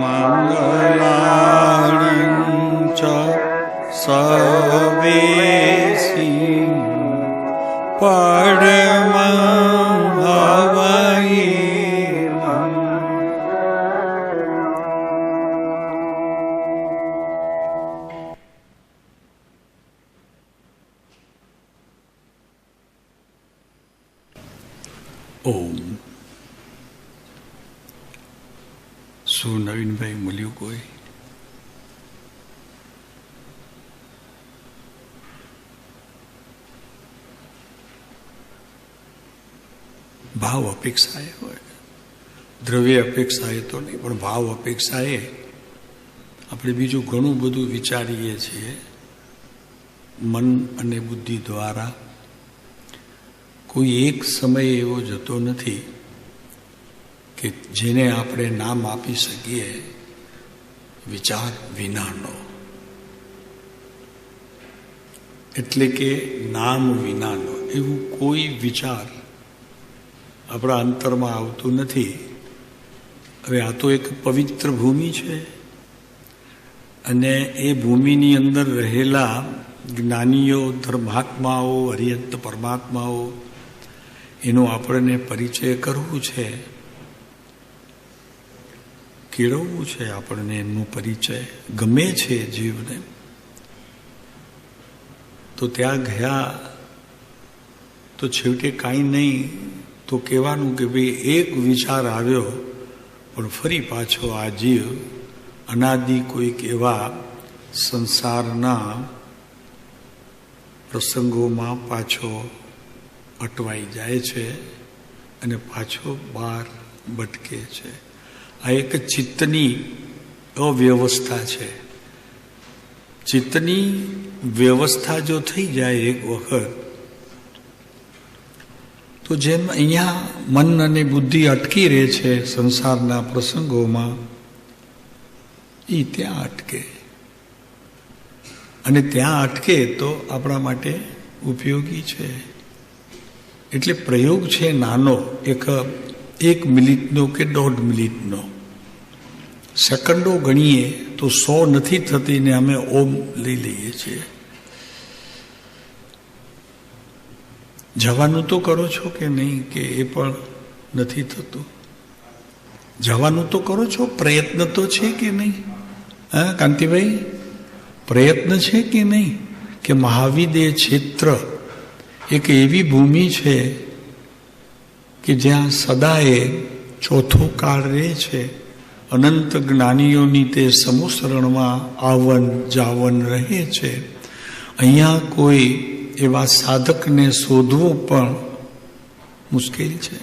મંગલાણં ચ સવેસી પરમં હવયેમં. ઓમ. શું નવીનભાઈ મળ્યું કોઈ? ભાવ અપેક્ષાએ હોય, દ્રવ્ય અપેક્ષાએ તો નહીં, પણ ભાવ અપેક્ષાએ આપણે બીજું ઘણું બધું વિચારીએ છીએ મન અને બુદ્ધિ દ્વારા. કોઈ એક સમય એવો જતો નથી કે જેને આપણે નામ આપી શકીએ વિચાર વિનાનો, એટલે કે નામ વિનાનો. એવું કોઈ વિચાર આપણા અંતરમાં આવતું નથી. હવે આ તો એક પવિત્ર ભૂમિ છે અને એ ભૂમિની અંદર રહેલા જ્ઞાનીઓ, ધર્માત્માઓ, હરિહંત પરમાત્માઓ, એનો આપણને પરિચય કરવું છે, કેળવવું છે આપણને. એમનો પરિચય ગમે છે જીવને, તો ત્યાં ગયા તો છેવટે કાંઈ નહીં તો કહેવાનું કે ભાઈ એક વિચાર આવ્યો, પણ ફરી પાછો આ જીવ અનાદિ કોઈક એવા સંસારના પ્રસંગોમાં પાછો અટવાઈ જાય છે અને પાછો બહાર ભટકે છે. આ એક ચિત્તની અવ્યવસ્થા છે. ચિત્તની વ્યવસ્થા જો થઈ જાય એક વખત, તો જેમ અહીંયા મન અને બુદ્ધિ અટકી રહે છે સંસારના પ્રસંગોમાં, એ ત્યાં અટકે. અને ત્યાં અટકે તો આપણા માટે ઉપયોગી છે. એટલે પ્રયોગ છે નાનો, એક મિનિટનો કે 1.5 મિનિટનો. સેકન્ડો ગણીએ તો 100 નથી થતી ને અમે ઓમ લઈ લઈએ છીએ. જવાનું તો કરો છો કે નહીં, કે એ પણ નથી થતું? જવાનું તો કરો છો, પ્રયત્ન તો છે કે નહીં? હા કાંતિભાઈ, પ્રયત્ન છે કે નહીં? કે મહાવિદ્ય ક્ષેત્ર એક એવી ભૂમિ છે કે જ્યાં સદાએ ચોથો કાળ રહે છે. અનંત જ્ઞાનીઓની તે સમુસરણમાં આવન જાવન રહે છે. અહીંયા કોઈ એવા સાધકને શોધવું પણ મુશ્કેલ છે.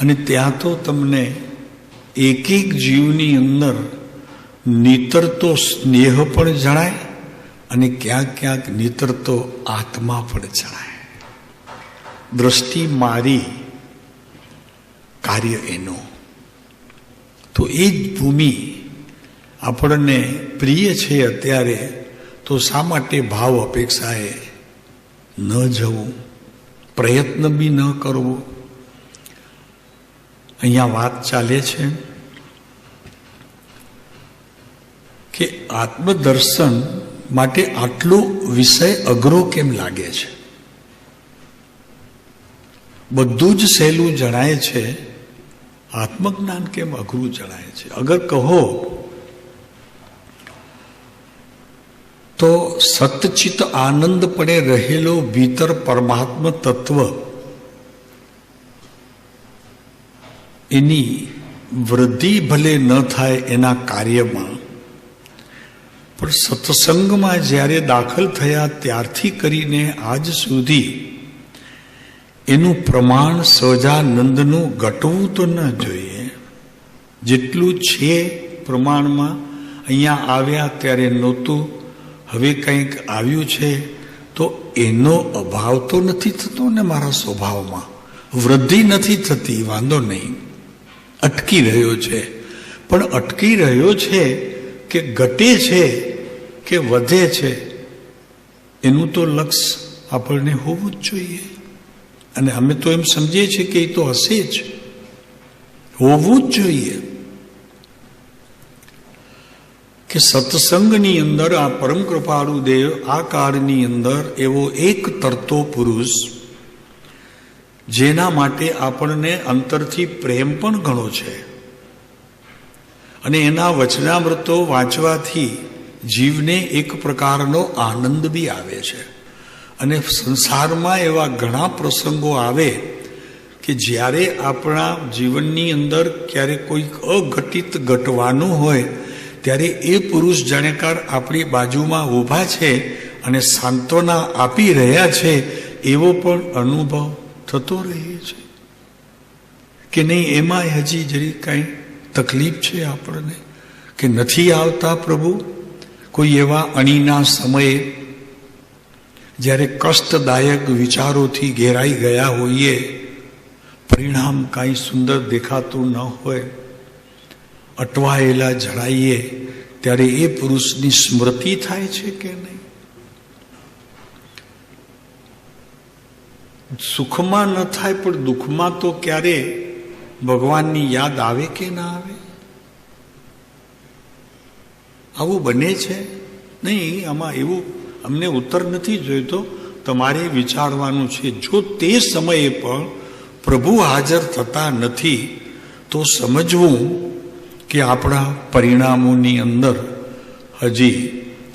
અને ત્યાં તો તમને એક એક જીવની અંદર નીતરતો સ્નેહ પણ જણાય અને ક્યાંક ક્યાંક નીતરતો આત્મા પણ જણાય. દ્રષ્ટિ મારી, કાર્ય એનો. તો એ જ ભૂમિ આપણને પ્રિય છે અત્યારે. તો શા માટે ભાવ અપેક્ષાએ ન જવું, પ્રયત્ન બી ન કરવો? અહીંયા વાત ચાલે છે કે આત્મદર્શન માટે આટલો વિષય અઘરો કેમ લાગે છે? બધું જ સહેલું જણાય છે, આત્મજ્ઞાન કેમ અઘરું જણાય છે? અગર કહો તો સતચિત આનંદ પડે રહેલો ભીતર પરમાત્મ તત્વ, એની વૃદ્ધિ ભલે ન થાય એના કાર્યમાં, પણ સત્સંગમાં જ્યારે દાખલ થયા ત્યારથી કરીને આજ સુધી એનું પ્રમાણ સહજાનંદનું ઘટવું તો ન જોઈએ. જેટલું છે પ્રમાણમાં અહીંયા આવ્યા ત્યારે નહોતું, હવે કંઈક આવ્યું છે, તો એનો અભાવ તો નથી થતો ને મારા સ્વભાવમાં. વૃદ્ધિ નથી થતી, વાંધો નહીં, અટકી રહ્યો છે. પણ અટકી રહ્યો છે કે ઘટે છે કે વધે છે, એનું તો લક્ષ્ય આપણને હોવું જ જોઈએ. અને અમે તો એમ સમજીએ છીએ કે એ તો હશે જ, હોવું જ જોઈએ. કે સત્સંગની અંદર આ પરમ કૃપાળુ દેવ આ કાળની અંદર એવો એક તરતો પુરુષ જેના માટે આપણને અંતરથી પ્રેમ પણ ઘણો છે, અને એના વચનામૃતો વાંચવાથી જીવને એક પ્રકારનો આનંદ બી આવે છે. અને સંસારમાં એવા ઘણા પ્રસંગો આવે કે જ્યારે આપણા જીવનની અંદર ક્યારેક કોઈક અઘટિત ઘટવાનું હોય ત્યારે એ પુરુષ જાણેકાર આપણી બાજુમાં ઊભા છે અને સાંત્વના આપી રહ્યા છે એવો પણ અનુભવ થતો રહે છે કે નહીં? એમાં હજી જરી કાંઈ તકલીફ છે આપણને કે નથી આવતા પ્રભુ? કોઈ એવા અણીના સમયે જ્યારે કષ્ટદાયક વિચારોથી ઘેરાઈ ગયા હોઈએ, પરિણામ કાંઈ સુંદર દેખાતું ન હોય, અટવાયેલા જણાઈએ, ત્યારે એ પુરુષની સ્મૃતિ થાય છે કે નહીં? સુખમાં ન થાય પણ દુઃખમાં તો ક્યારે ભગવાનની યાદ આવે કે ના આવે? આવું બને છે નહીં? આમાં એવું અમને ઉત્તર નથી જોઈતો, તમારે વિચારવાનું છે. જો તે સમયે પણ પ્રભુ હાજર થતા નથી તો સમજવું કે આપણા પરિણામોની અંદર હજી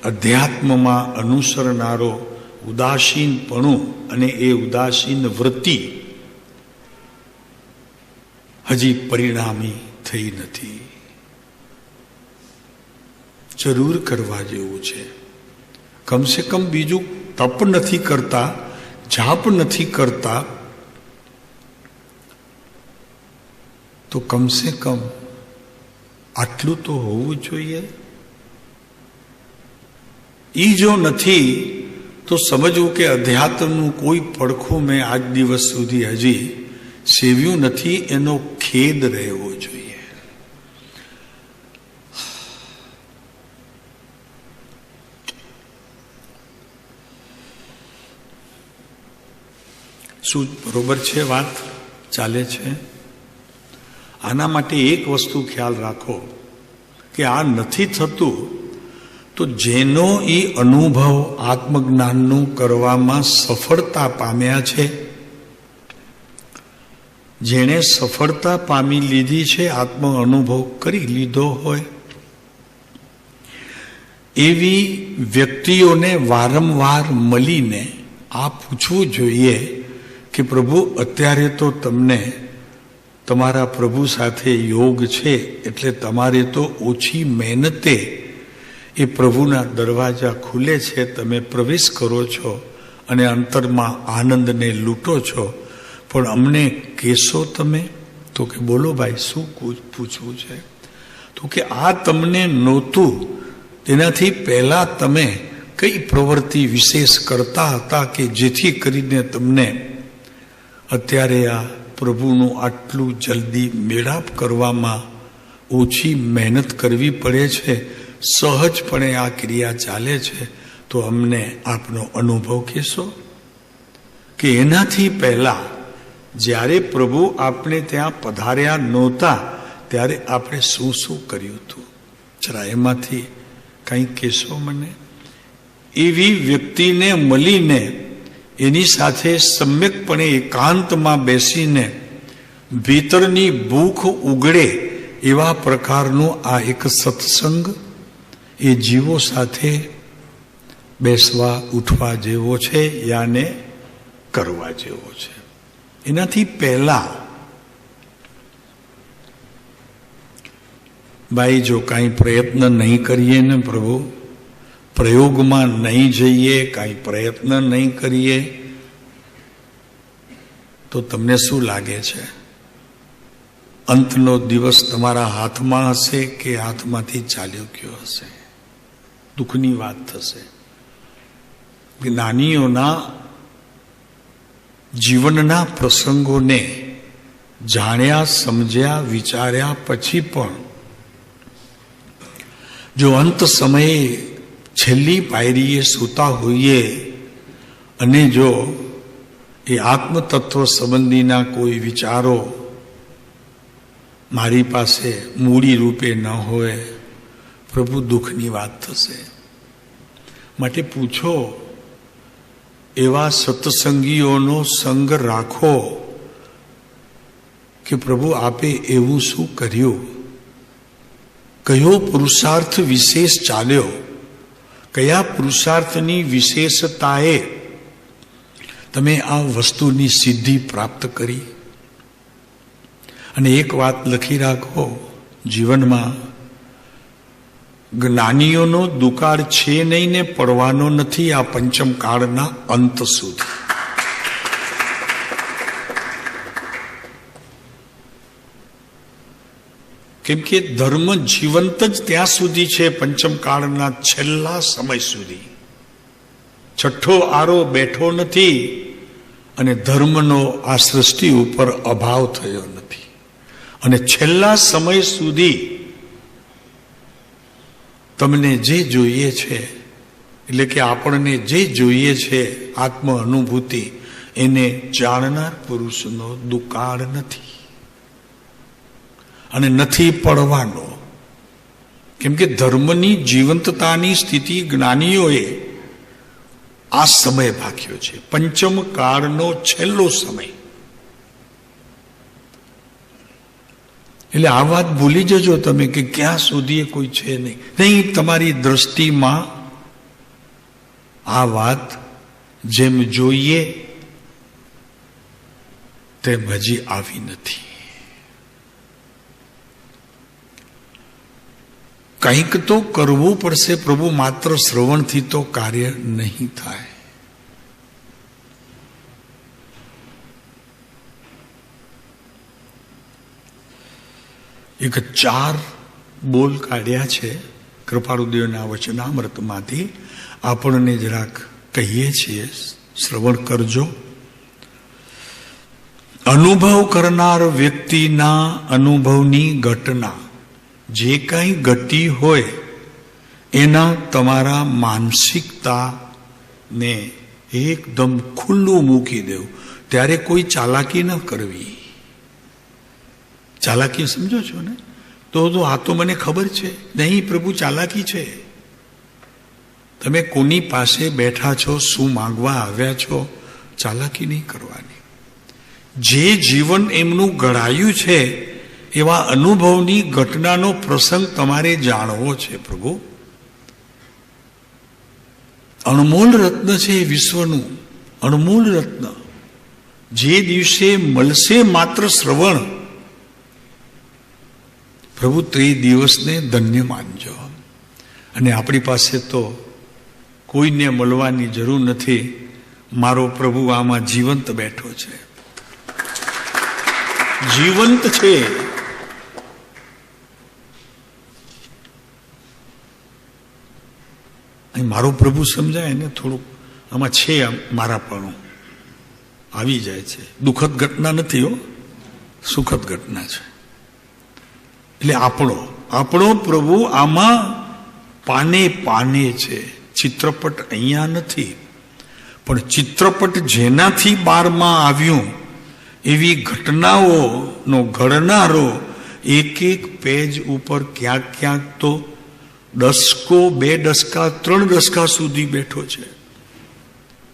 અધ્યાત્મમાં અનુસરનારો ઉદાસીનપણું અને એ ઉદાસીન વૃત્તિ હજી પરિણામી થઈ નથી. જરૂર કરવા જેવું છે. કમસે કમ બીજું તપ નથી કરતા, જાપ નથી કરતા, તો કમસે કમ આટલું તો હોવું જોઈએ. એ જો નથી તો સમજવું કે અધ્યાત્મનું કોઈ પડખું મેં આજ દિવસ સુધી હજી સેવ્યું નથી, એનો ખેદ રહેવો જોઈએ. શું બરોબર છે? વાત ચાલે છે? આના માટે એક વસ્તુ ખ્યાલ રાખો કે આ નથી થતું તો જેનો એ અનુભવ આત્મજ્ઞાનનું કરવામાં સફળતા પામ્યા છે, જેણે સફળતા પામી લીધી છે, આત્મ અનુભવ કરી લીધો હોય, એવી વ્યક્તિઓને વારંવાર મળીને આ પૂછવું જોઈએ કે પ્રભુ અત્યારે તો તમને તમારા પ્રભુ સાથે યોગ છે, એટલે તમારે તો ઓછી મહેનતે એ પ્રભુના દરવાજા ખુલે છે, તમે પ્રવેશ કરો છો અને અંતરમાં આનંદને લૂંટો છો. પણ અમને કહેશો તમે? તો કે બોલો ભાઈ, શું પૂછવું છે? તો કે આ તમને નહોતું, તેનાથી પહેલા તમે કઈ પ્રવૃત્તિ વિશેષ કરતા હતા કે જેથી કરીને તમને અત્યારે આ પ્રભુનું આટલું જલ્દી મેળાપ કરવામાં ઓછી મહેનત કરવી પડે છે, સહજપણે આ ક્રિયા ચાલે છે, તો અમને આપનો અનુભવ કહેશો? કે એનાથી પહેલા જ્યારે પ્રભુ આપણે ત્યાં પધાર્યા નહોતા ત્યારે આપણે શું શું કર્યું હતું, જરા એમાંથી કંઈ કહેશો મને? એવી વ્યક્તિને મળીને એની સાથે સમ્યકપણે એકાંતમાં બેસીને ભીતરની ભૂખ ઉગડે એવા પ્રકારનું આ એક સત્સંગ એ જીવો સાથે બેસવા ઉઠવા જેવો છે, યાને કરવા જેવો છે. એનાથી પહેલા ભાઈ જો કાંઈ પ્રયત્ન નહીં કરીએ ને પ્રભુ, પ્રયોગમાં નહીં જઈએ, કાંઈ પ્રયત્ન નહીં કરીએ, તો તમને શું લાગે છે? અંતનો દિવસ તમારા હાથમાં હશે કે હાથમાંથી ચાલ્યો ગયો હશે? દુઃખની વાત થશે. જ્ઞાનીઓના જીવનના પ્રસંગોને જાણ્યા, સમજ્યા, વિચાર્યા પછી પણ જો અંત સમયે છેલ્લી પાયરીએ સૂતા હોઈએ અને જો એ આત્મતત્વ સંબંધીના કોઈ વિચારો મારી પાસે મૂડી રૂપે ન હોય, પ્રભુ દુઃખની વાત થશે. માટે પૂછો, એવા સત્સંગીઓનો સંગ રાખો કે પ્રભુ આપે એવું શું કર્યું, કયો પુરુષાર્થ વિશેષ ચાલ્યો, કયા પુરુષાર્થની વિશેષતાએ તમે આ વસ્તુની સિદ્ધિ પ્રાપ્ત કરી. અને એક વાત લખી રાખો, જીવનમાં જ્ઞાનીઓનો દુકાળ છે નહીં ને પડવાનો નથી આ પંચમ કાળના અંત સુધી. કેમ કે ધર્મ જીવંત જ ત્યાં સુધી છે, પંચમ કાળના છેલ્લા સમય સુધી. છઠ્ઠો આરો બેઠો નથી અને ધર્મનો આ સૃષ્ટિ ઉપર અભાવ થયો નથી. અને છેલ્લા સમય સુધી તમને જે જોઈએ છે, એટલે કે આપણને જે જોઈએ છે આત્મ અનુભૂતિ, એને જાણનાર પુરુષનો દુકાળ નથી અને નથી પડવાનો. કેમ કે ધર્મની જીવંતતાની સ્થિતિ જ્ઞાનીઓએ આ સમય ભાગ્યો છે, પંચમ કાળનો છેલ્લો સમય. એટલે આ વાત ભૂલી જજો તમે કે ક્યાં સુધી કોઈ છે નહીં. તમારી દ્રષ્ટિમાં આ વાત જેમ જોઈએ તેમ હજી આવી નથી. કંઈક તો કરવું પડશે પ્રભુ, માત્ર શ્રવણથી તો કાર્ય નહીં થાય. એક 4 બોલ કાઢ્યા છે કૃપાળુદેવના વચનામૃતમાંથી, આપણને જરાક કહીએ છીએ, શ્રવણ કરજો. અનુભવ કરનાર વ્યક્તિના અનુભવની ઘટના જે કંઈ ઘટી હોય એના તમારા માનસિકતાને એકદમ ખુલ્લું મૂકી દેવું. ત્યારે કોઈ ચાલાકી ન કરવી. ચાલાકી સમજો છો ને? તો આ તો મને ખબર છે. નહીં પ્રભુ, ચાલાકી છે. તમે કોની પાસે બેઠા છો, શું માંગવા આવ્યા છો, ચાલાકી નહીં કરવાની. જે જીવન એમનું ઘડાયું છે એવા અનુભવની ઘટનાનો પ્રસંગ તમારે જાણવો છે. પ્રભુ અણમોલ રત્ન છે વિશ્વનું, અણમોલ રત્ન. જે દિવસે મળશે માત્ર શ્રવણ, પ્રભુ તે દિવસને ધન્ય માનજો. અને આપણી પાસે તો કોઈને મળવાની જરૂર નથી. મારો પ્રભુ આમાં જીવંત બેઠો છે, જીવંત છે. મારો પ્રભુ સમજાય ને થોડુંક આમાં છે, મારાપણું આવી જાય છે. દુઃખદ ઘટના નથી હો, સુખદ ઘટના છે. એટલે આપણો પ્રભુ આમાં પાને પાને છે. ચિત્રપટ અહીંયા નથી, પણ ચિત્રપટ જેનાથી બારમાં આવ્યું એવી ઘટનાઓનો ઘડનારો એક એક પેજ ઉપર ક્યાંક ક્યાંક તો 10 2 દશકા 3 દશકા સુધી બેઠો છે.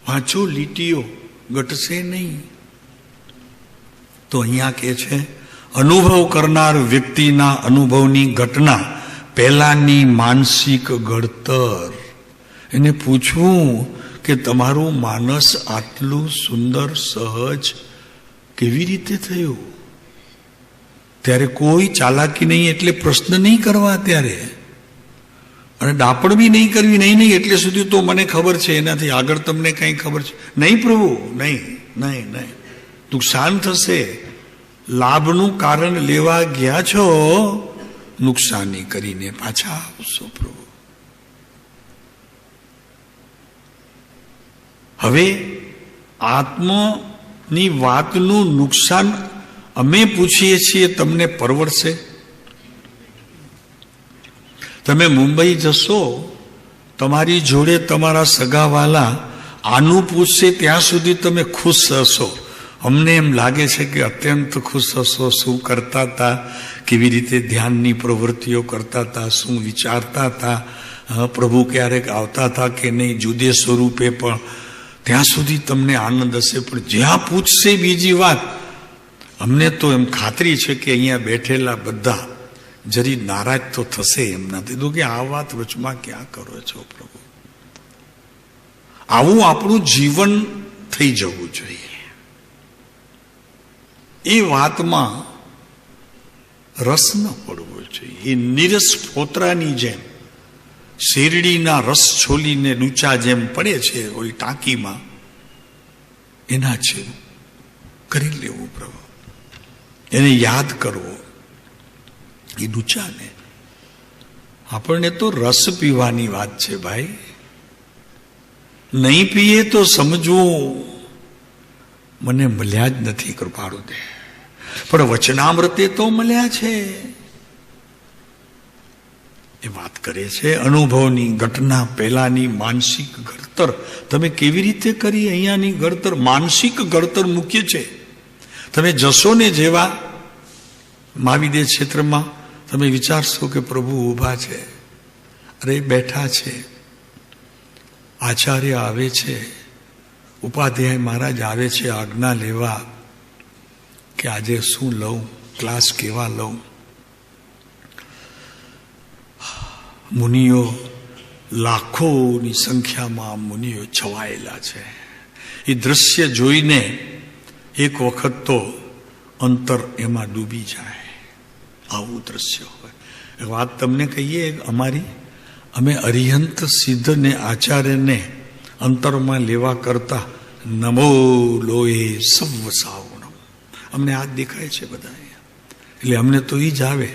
વાંચો, લીટીઓ ઘટશે નહીં. તો અહીંયા કે છે, અનુભવ કરનાર વ્યક્તિના અનુભવની ઘટના, પહેલાની માનસિક ઘડતર. એને પૂછવું કે તમારું માનસ આટલું સુંદર સહજ કેવી રીતે થયું? ત્યારે કોઈ ચાલાકી નહીં, એટલે પ્રશ્ન નહીં કરવા ત્યારે, અને ડાપણ બી નહીં કરવી. નહીં એટલે સુધી તો મને ખબર છે, એનાથી આગળ તમને કંઈ ખબર છે નહીં પ્રભુ, નહીં. નુકસાન થશે. લાભનું કારણ લેવા ગયા છો, નુકસાની કરીને પાછા આવશો પ્રભુ. હવે આત્મની વાતનું નુકસાન અમે પૂછીએ છીએ, તમને પરવડશે? તમે મુંબઈ જશો, તમારી જોડે તમારા સગાવાલા આનું પૂછશે, ત્યાં સુધી તમે ખુશ હશો. અમને એમ લાગે છે કે અત્યંત ખુશ હશો. શું કરતા હતા, કેવી રીતે ધ્યાનની પ્રવૃત્તિઓ કરતા હતા, શું વિચારતા હતા, પ્રભુ ક્યારેક આવતા હતા કે નહીં, જુદે સ્વરૂપે, પણ ત્યાં સુધી તમને આનંદ હશે. પણ જ્યાં પૂછશે બીજી વાત, અમને તો એમ ખાતરી છે કે અહીંયા બેઠેલા બધા જરી નારાજ તો થશે એમ નથી તો કે આ વાત વચમાં ક્યાં કરો છો પ્રભુ. આવું આપણું જીવન થઈ જવું જોઈએ. એ વાતમાં રસ ન પડવો જોઈએ. એ નીરસ ફોતરાની જેમ શેરડીના રસ છોલીને ડૂચા જેમ પડે છે ઓલી ટાંકીમાં, એના છે કરી લેવું પ્રભુ. એને યાદ કરવો એ ડૂચાને. આપણને તો રસ પીવાની વાત છે ભાઈ. નહીં પીએ તો સમજવું મને મળ્યા જ નથી કૃપાળુ દે, પણ વચનામૃતે તો મળ્યા છે. એ વાત કરે છે અનુભવની ઘટના, પહેલાની માનસિક ઘડતર તમે કેવી રીતે કરી. અહીંયાની ઘડતર માનસિક ઘડતર મુખ્ય છે. તમે જશો ને જેવા મહાવિદ્ય ક્ષેત્રમાં, તમે વિચારશો કે પ્રભુ ઊભા છે, અરે બેઠા છે, આચાર્ય આવે છે, ઉપાધ્યાય મહારાજ આવે છે આજ્ઞા લેવા કે આજે શું લઉં, ક્લાસ કેવા લઉં. મુનિઓ લાખોની સંખ્યામાં મુનિઓ છવાયેલા છે. એ દ્રશ્ય જોઈને એક વખત તો અંતર એમાં ડૂબી જાય. આવું દ્રશ્ય હોય. વાત તમને કહીએ અમે અરિહંત સિદ્ધ ને આચાર્યને અંતરમાં લેવા કરતા નમો લોહે સવ સાવણમ અમને આ દેખાય છે બધા. એટલે અમને તો એ જ આવે.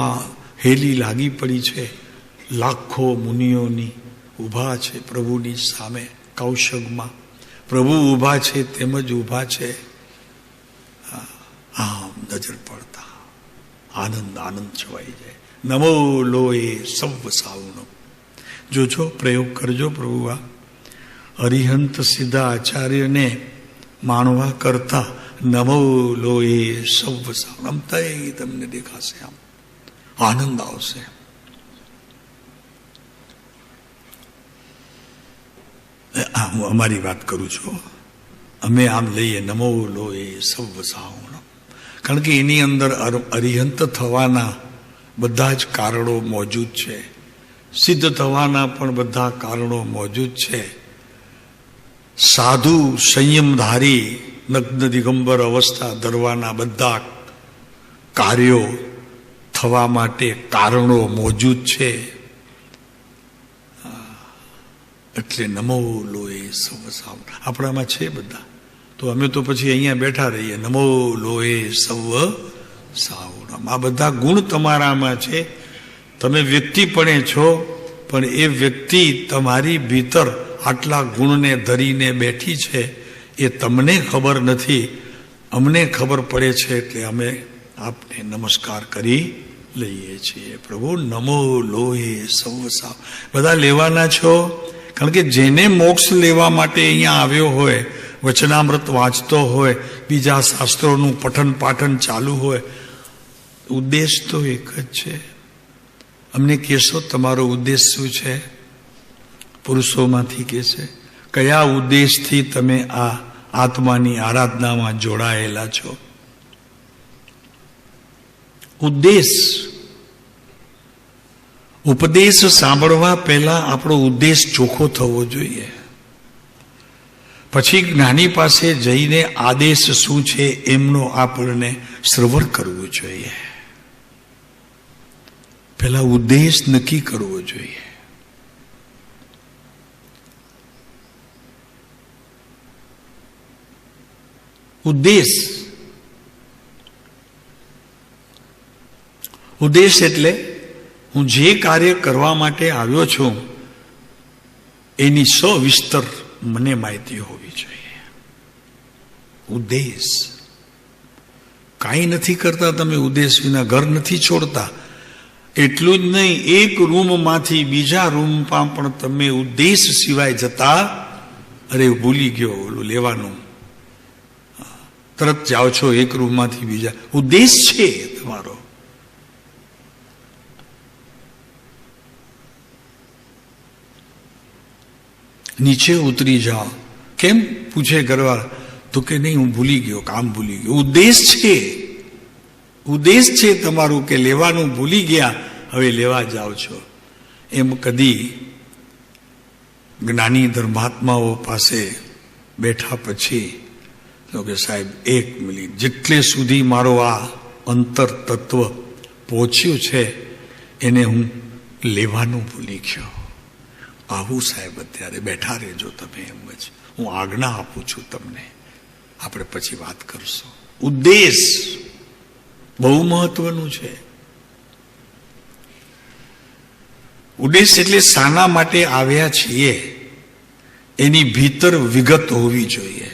આ હેલી લાગી પડી છે, લાખો મુનિઓની ઊભા છે પ્રભુની સામે કૌશગમાં. પ્રભુ ઊભા છે તેમજ ઊભા છે. આમ નજર પડતા આનંદ છવાઈ જાય. નમો લોહે સવ સાવણમ. જોજો, પ્રયોગ કરજો. પ્રભુ આ અરિહંત સીધા આચાર્યને માણવા કરતા નમો લોહે સવ સાવણમ તમને દેખાશે. આમ આનંદ આવશે. હું અમારી વાત કરું છું. અમે આમ લઈએ નમો લોહે સવ સાવણમ, કારણ કે એની અંદર અરિહંત થવાના બધા જ કારણો મોજૂદ છે. સિદ્ધ થવાના પણ બધા કારણો મોજૂદ છે. સાધુ સંયમધારી નગ્ન દિગંબર અવસ્થા ધરવાના બધા કાર્યો થવા માટે કારણો મોજૂદ છે. એટલે નમો લોહે સવ સાવણમ આપણામાં છે બધા. તો અમે તો પછી અહીંયા બેઠા રહીએ નમો લોહે સવ સાવણમ. આ બધા ગુણ તમારામાં છે. તમે વ્યક્તિપણે છો, પણ એ વ્યક્તિ તમારી ભીતર આટલા ગુણને ધરીને બેઠી છે એ તમને ખબર નથી. અમને ખબર પડે છે એટલે અમે આપને નમસ્કાર કરી લઈએ છીએ. પ્રભુ નમો લોહે સવ સાવ બધા લેવાના છો. કારણ કે જેને મોક્ષ લેવા માટે અહીંયા આવ્યો હોય, વચનામૃત વાંચતો હોય, બીજા શાસ્ત્રોનું પઠન પાઠન ચાલુ હોય, ઉદ્દેશ તો એક જ છે. અમને કહેશો તમારો ઉદ્દેશ શું છે? પુરુષોમાંથી કહે છે કયા ઉદ્દેશથી તમે આ આત્માની આરાધનામાં જોડાયેલા છો? ઉદ્દેશ. ઉપદેશ સાંભળવા પહેલા આપણો ઉદ્દેશ ચોખ્ખો થવો જોઈએ. પછી જ્ઞાની પાસે જઈને આદેશ શું છે એમનો આપણને શ્રવણ કરવું જોઈએ. પહેલા ઉદ્દેશ નક્કી કરવો જોઈએ. ઉદ્દેશ એટલે હું જે કાર્ય કરવા માટે આવ્યો છું એની સવિસ્તર મને માહિતી હોવી જોઈએ. ઉદ્દેશ. કાંઈ નથી કરતા તમે ઉદ્દેશ વિના, ઘર નથી છોડતા. એટલું જ નહીં, એક રૂમમાંથી બીજા રૂમમાં પણ તમે ઉદ્દેશ સિવાય જતા, અરે ભૂલી ગયો ઓલું લેવાનું, તરત જાઓ છો એક રૂમમાંથી બીજા. ઉદ્દેશ છે તમારો. નીચે ઉતરી જાઓ. કેમ પૂછે ઘરવાળા? તો કે નહીં, હું ભૂલી ગયો, કામ ભૂલી ગયો. ઉદ્દેશ છે, ઉદ્દેશ છે તમારું કે લેવાનું ભૂલી ગયા, હવે લેવા જાઓ છો. એમ કદી જ્ઞાની ધર્માત્માઓ પાસે બેઠા પછી તો કે સાહેબ 1 મિનિટ, જેટલે સુધી મારો આ અંતર તત્વ પહોંચ્યું છે એને હું લેવાનું ભૂલી ગયો. આવું સાહેબ અત્યારે બેઠા રહેજો તમે, એમ જ હું આજ્ઞા આપું છું તમને. આપણે પછી વાત કરશું. ઉદ્દેશ બહુ મહત્વનું છે. ઉદ્દેશ એટલે શાના માટે આવ્યા છીએ એની ભીતર વિગત હોવી જોઈએ.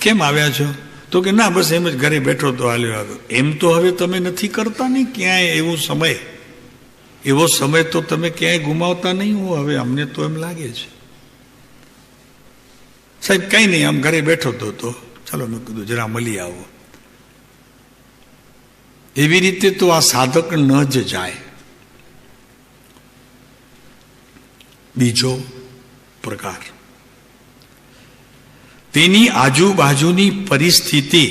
કેમ આવ્યા છો? તો કે ના બસ એમ જ ઘરે બેઠો તો હાલ્યો. એમ તો હવે તમે નથી કરતા ને ક્યાંય એવો સમય તો તમે ક્યાંય ગુમાવતા નહીં હો. હવે અમને તો એમ લાગે છે સાહેબ કઈ નહીં, આમ ઘરે બેઠો તો ચાલો મેં કીધું જરા મળી આવો. એવી રીતે તો આ સાધક ન જ જાય. બીજો પ્રકાર, તેની આજુબાજુની પરિસ્થિતિ,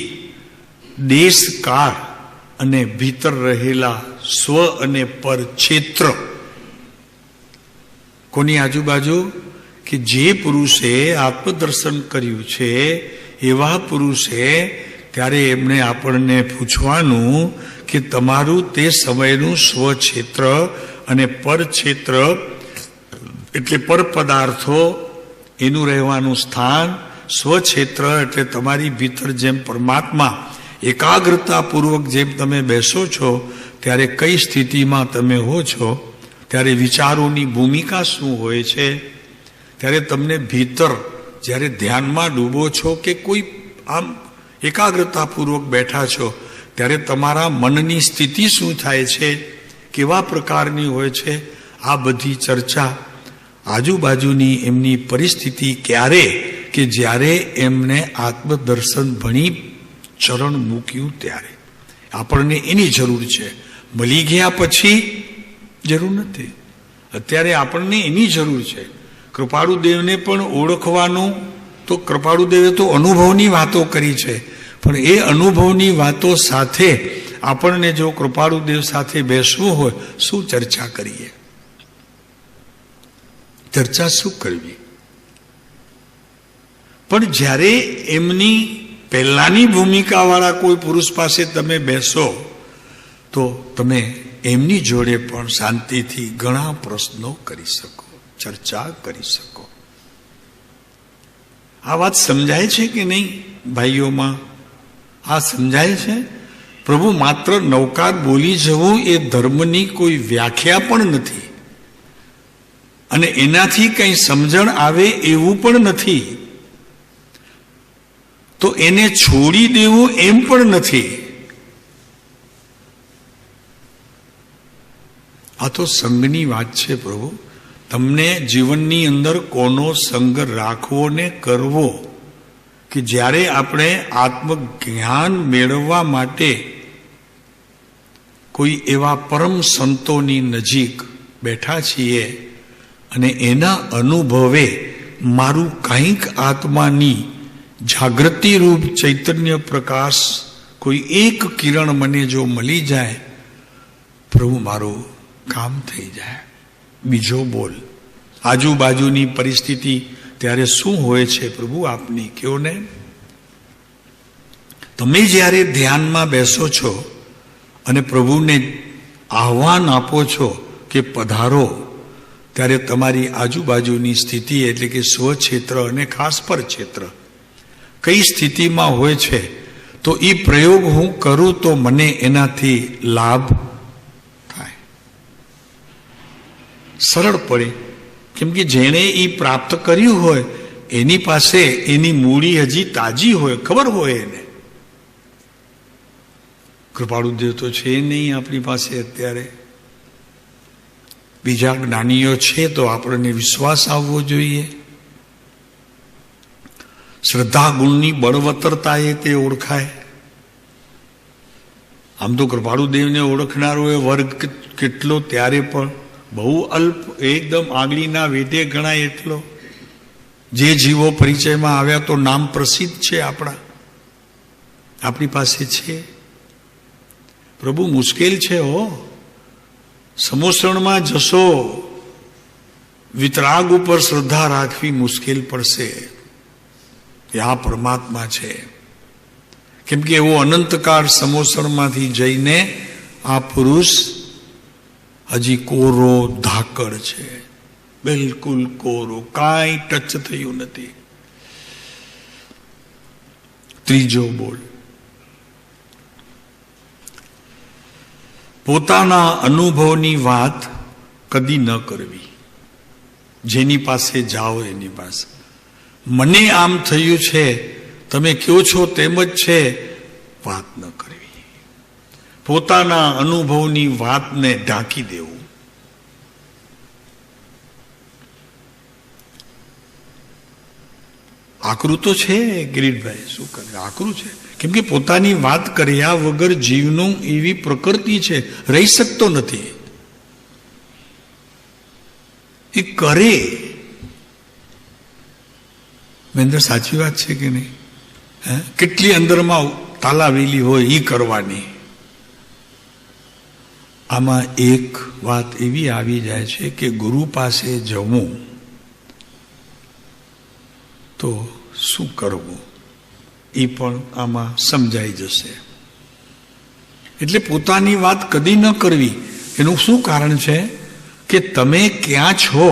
દેશ કાળ અને ભીતર રહેલા સ્વ અને પર ક્ષેત્ર. કોની આજુબાજુ? કે જે પુરુષે આત્મદર્શન કર્યું છે એવા પુરુષે ત્યારે એમને આપણને પૂછવાનું કે તમારું તે સમયનું સ્વક્ષેત્ર અને પરક્ષેત્ર એટલે પર પદાર્થો, એનું રહેવાનું સ્થાન, સ્વક્ષેત્ર એટલે તમારી ભીતર જેમ પરમાત્મા એકાગ્રતાપૂર્વક જેમ તમે બેસો છો ત્યારે કઈ સ્થિતિમાં તમે હો છો, ત્યારે વિચારોની ભૂમિકા શું હોય છે, ત્યારે તમને ભીતર જ્યારે ધ્યાનમાં ડૂબો છો કે કોઈ આમ એકાગ્રતાપૂર્વક બેઠા છો ત્યારે તમારા મનની સ્થિતિ શું થાય છે, કેવા પ્રકારની હોય છે. આ બધી ચર્ચા આજુબાજુની એમની પરિસ્થિતિ ક્યારે કે જ્યારે એમને આત્મદર્શન ભણી ચરણ મૂક્યું ત્યારે આપણને એની જરૂર છે. મળી ગયા પછી જરૂર નથી. અત્યારે આપણને એની જરૂર છે. કૃપાળુદેવને પણ ઓળખવાનું તો કૃપાળુદેવે તો અનુભવની વાતો કરી છે, પણ એ અનુભવની વાતો સાથે આપણને જો કૃપાળુદેવ સાથે બેસવું હોય, શું ચર્ચા કરીએ? ચર્ચા શું કરવી? પણ જ્યારે એમની પહેલાની ભૂમિકાવાળા કોઈ પુરુષ પાસે તમે બેસો તો તમે એમની જોડે પણ શાંતિથી ઘણા પ્રશ્નો કરી શકો, ચર્ચા કરી શકો. આ વાત સમજાય છે કે નહીં ભાઈઓમાં? આ સમજાય છે? પ્રભુ માત્ર નૌકાર બોલી જવું એ ધર્મની કોઈ વ્યાખ્યા પણ નથી, અને એનાથી કંઈ સમજણ આવે એવું પણ નથી. તો એને છોડી દેવું એમ પણ નથી. આ તો સંગની વાત છે. પ્રભુ તમને જીવનની અંદર કોનો સંગ રાખવો ને કરવો, કે જ્યારે આપણે આત્મજ્ઞાન મેળવવા માટે કોઈ એવા પરમ સંતોની નજીક બેઠા છીએ અને એના અનુભવે મારું કંઈક આત્માની જાગૃતિ રૂપ ચૈતન્ય પ્રકાશ કોઈ એક કિરણ મને જો મળી જાય, પ્રભુ મારું કામ થઈ જાય. બીજો બોલ. આજુબાજુની પરિસ્થિતિ ત્યારે શું હોય છે પ્રભુ આપની કયો ને? તમે જ્યારે ધ્યાનમાં બેસો છો અને પ્રભુને આહ્વાન આપો છો કે પધારો, ત્યારે તમારી આજુબાજુની સ્થિતિ એટલે કે સ્વક્ષેત્ર અને ખાસ પર ક્ષેત્ર કઈ સ્થિતિમાં હોય છે, તો એ પ્રયોગ હું કરું તો મને એનાથી લાભ થાય, સરળ પડે. કેમ કે જેણે એ પ્રાપ્ત કર્યું હોય એની પાસે એની મૂડી હજી તાજી હોય, ખબર હોય એને. કૃપાળુદેવ તો છે નહીં આપણી પાસે અત્યારે. બીજા જ્ઞાનીઓ છે તો આપણને વિશ્વાસ આવવો જોઈએ. શ્રદ્ધા ગુણની બળવત્તરતા એ તે ઓળખાય. આમ તો કૃપાળુદેવને ઓળખનારો એ વર્ગ કેટલો, ત્યારે પણ બહુ અલ્પ, એકદમ આંગળીના વેઢે ગણાય એટલો. જે જીવો પરિચયમાં આવ્યા તો નામ પ્રસિદ્ધ છે આપણી પાસે છે. પ્રભુ મુશ્કેલ છે હો. સમોસણમાં જશો, વિતરાગ ઉપર શ્રદ્ધા રાખવી મુશ્કેલ પડશે. આ પરમાત્મા છે. કેમ કે એવો અનંતકાળ સમોસણમાંથી જઈને આ પુરુષ હજી કોરો ધાકડ છે, બિલકુલ કોરો, કાંઈ ટચ થયું નથી. ત્રીજો બોલ, પોતાના અનુભવની વાત કદી ન કરવી. જેની પાસે જાઓ એની પાસે, મને આમ થયું છે, તમે કહો છો તેમ જ છે, વાત ન કરવી. પોતાના અનુભવની વાતને ઢાંકી દેવું. આકરું તો છે ગિરીશભાઈ, શું કરે, આકરું છે. કેમ કે પોતાની વાત કર્યા વગર જીવનું એવી પ્રકૃતિ છે, રહી શકતો નથી. એ કરે. મહેન્દ્ર, સાચી વાત છે કે નહીં? કેટલી અંદરમાં તાલાવેલી હોય એ કરવાની. આમાં એક વાત એવી આવી જાય છે કે ગુરુ પાસે જવું તો શું કરવું એ પણ આમાં સમજાઈ જશે. એટલે પોતાની વાત કદી ન કરવી. એનું શું કારણ છે કે તમે ક્યાં છો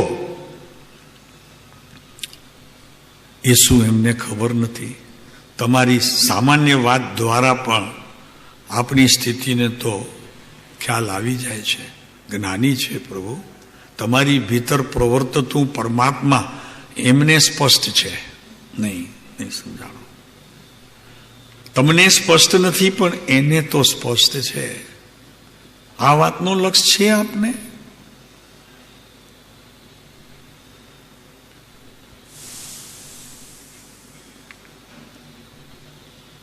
એ શું એમને ખબર નથી. તમારી સામાન્ય વાત દ્વારા પણ આપણી સ્થિતિને તો ખ્યાલ આવી જાય છે. જ્ઞાની છે પ્રભુ, તમારી ભીતર પ્રવર્તતું પરમાત્મા એમને સ્પષ્ટ છે, નહીં સમજાણો. તમને સ્પષ્ટ નથી પણ એને તો સ્પષ્ટ છે. આ વાતનો લક્ષ્ય છે આપને.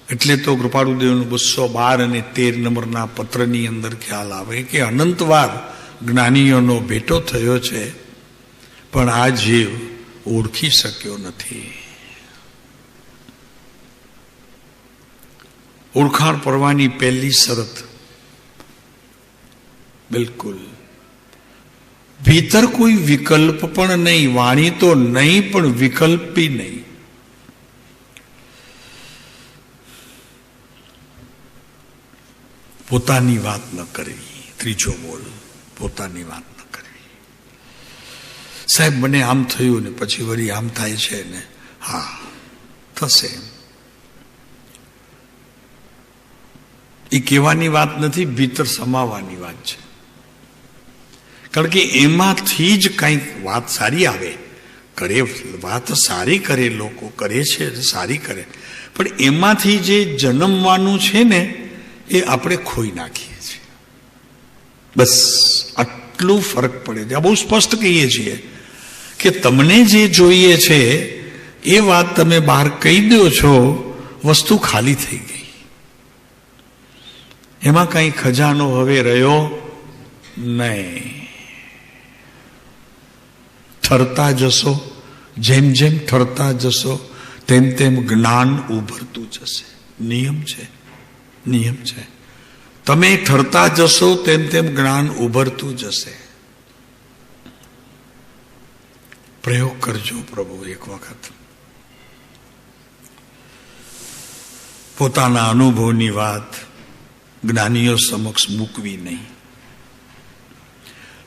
એટલે તો કૃપાળુદેવનું 212 અને 13 નંબરના પત્રની અંદર ખ્યાલ આવે કે અનંતવાર જ્ઞાનીઓનો ભેટો થયો છે, પણ આ જીવ ઓળખી શક્યો નથી. ઓળખાણ પડવાની પહેલી શરત, બિલકુલ ભીતર કોઈ વિકલ્પ પણ નહીં. વાણી તો નહીં, પણ વિકલ્પી નહીં. પોતાની વાત ન કરવી. ત્રીજો બોલ, પોતાની વાત ન કરવી. સાહેબ મને આમ થયું ને પછી વળી આમ થાય છે ને. હા, થશે. એ કહેવાની વાત નથી, ભીતર સમાવાની વાત છે. કારણ કે એમાંથી જ કંઈક વાત સારી આવે. કરે વાત સારી કરે, લોકો કરે છે સારી કરે, પણ એમાંથી જે જન્મવાનું છે ને એ આપણે ખોઈ નાખીએ છીએ. બસ આટલું ફરક પડે છે. આ બહુ સ્પષ્ટ કહીએ છીએ કે તમને જે જોઈએ છે એ વાત તમે બહાર કહી દો છો, વસ્તુ ખાલી થઈ ગઈ. એમાં કઈ ખજાનો હવે રહ્યો નહીં. ઠરતા જશો, જેમ જેમ ઠરતા જશો તેમ તેમ જ્ઞાન ઉભરતું જશે. નિયમ છે, નિયમ છે. તમે ઠરતા જશો તેમ તેમ જ્ઞાન ઉભરતું જશે. પ્રયોગ કરજો પ્રભુ એક વખત. પોતાના અનુભવની વાત જ્ઞાનીઓ સમક્ષ મૂકવી નહીં.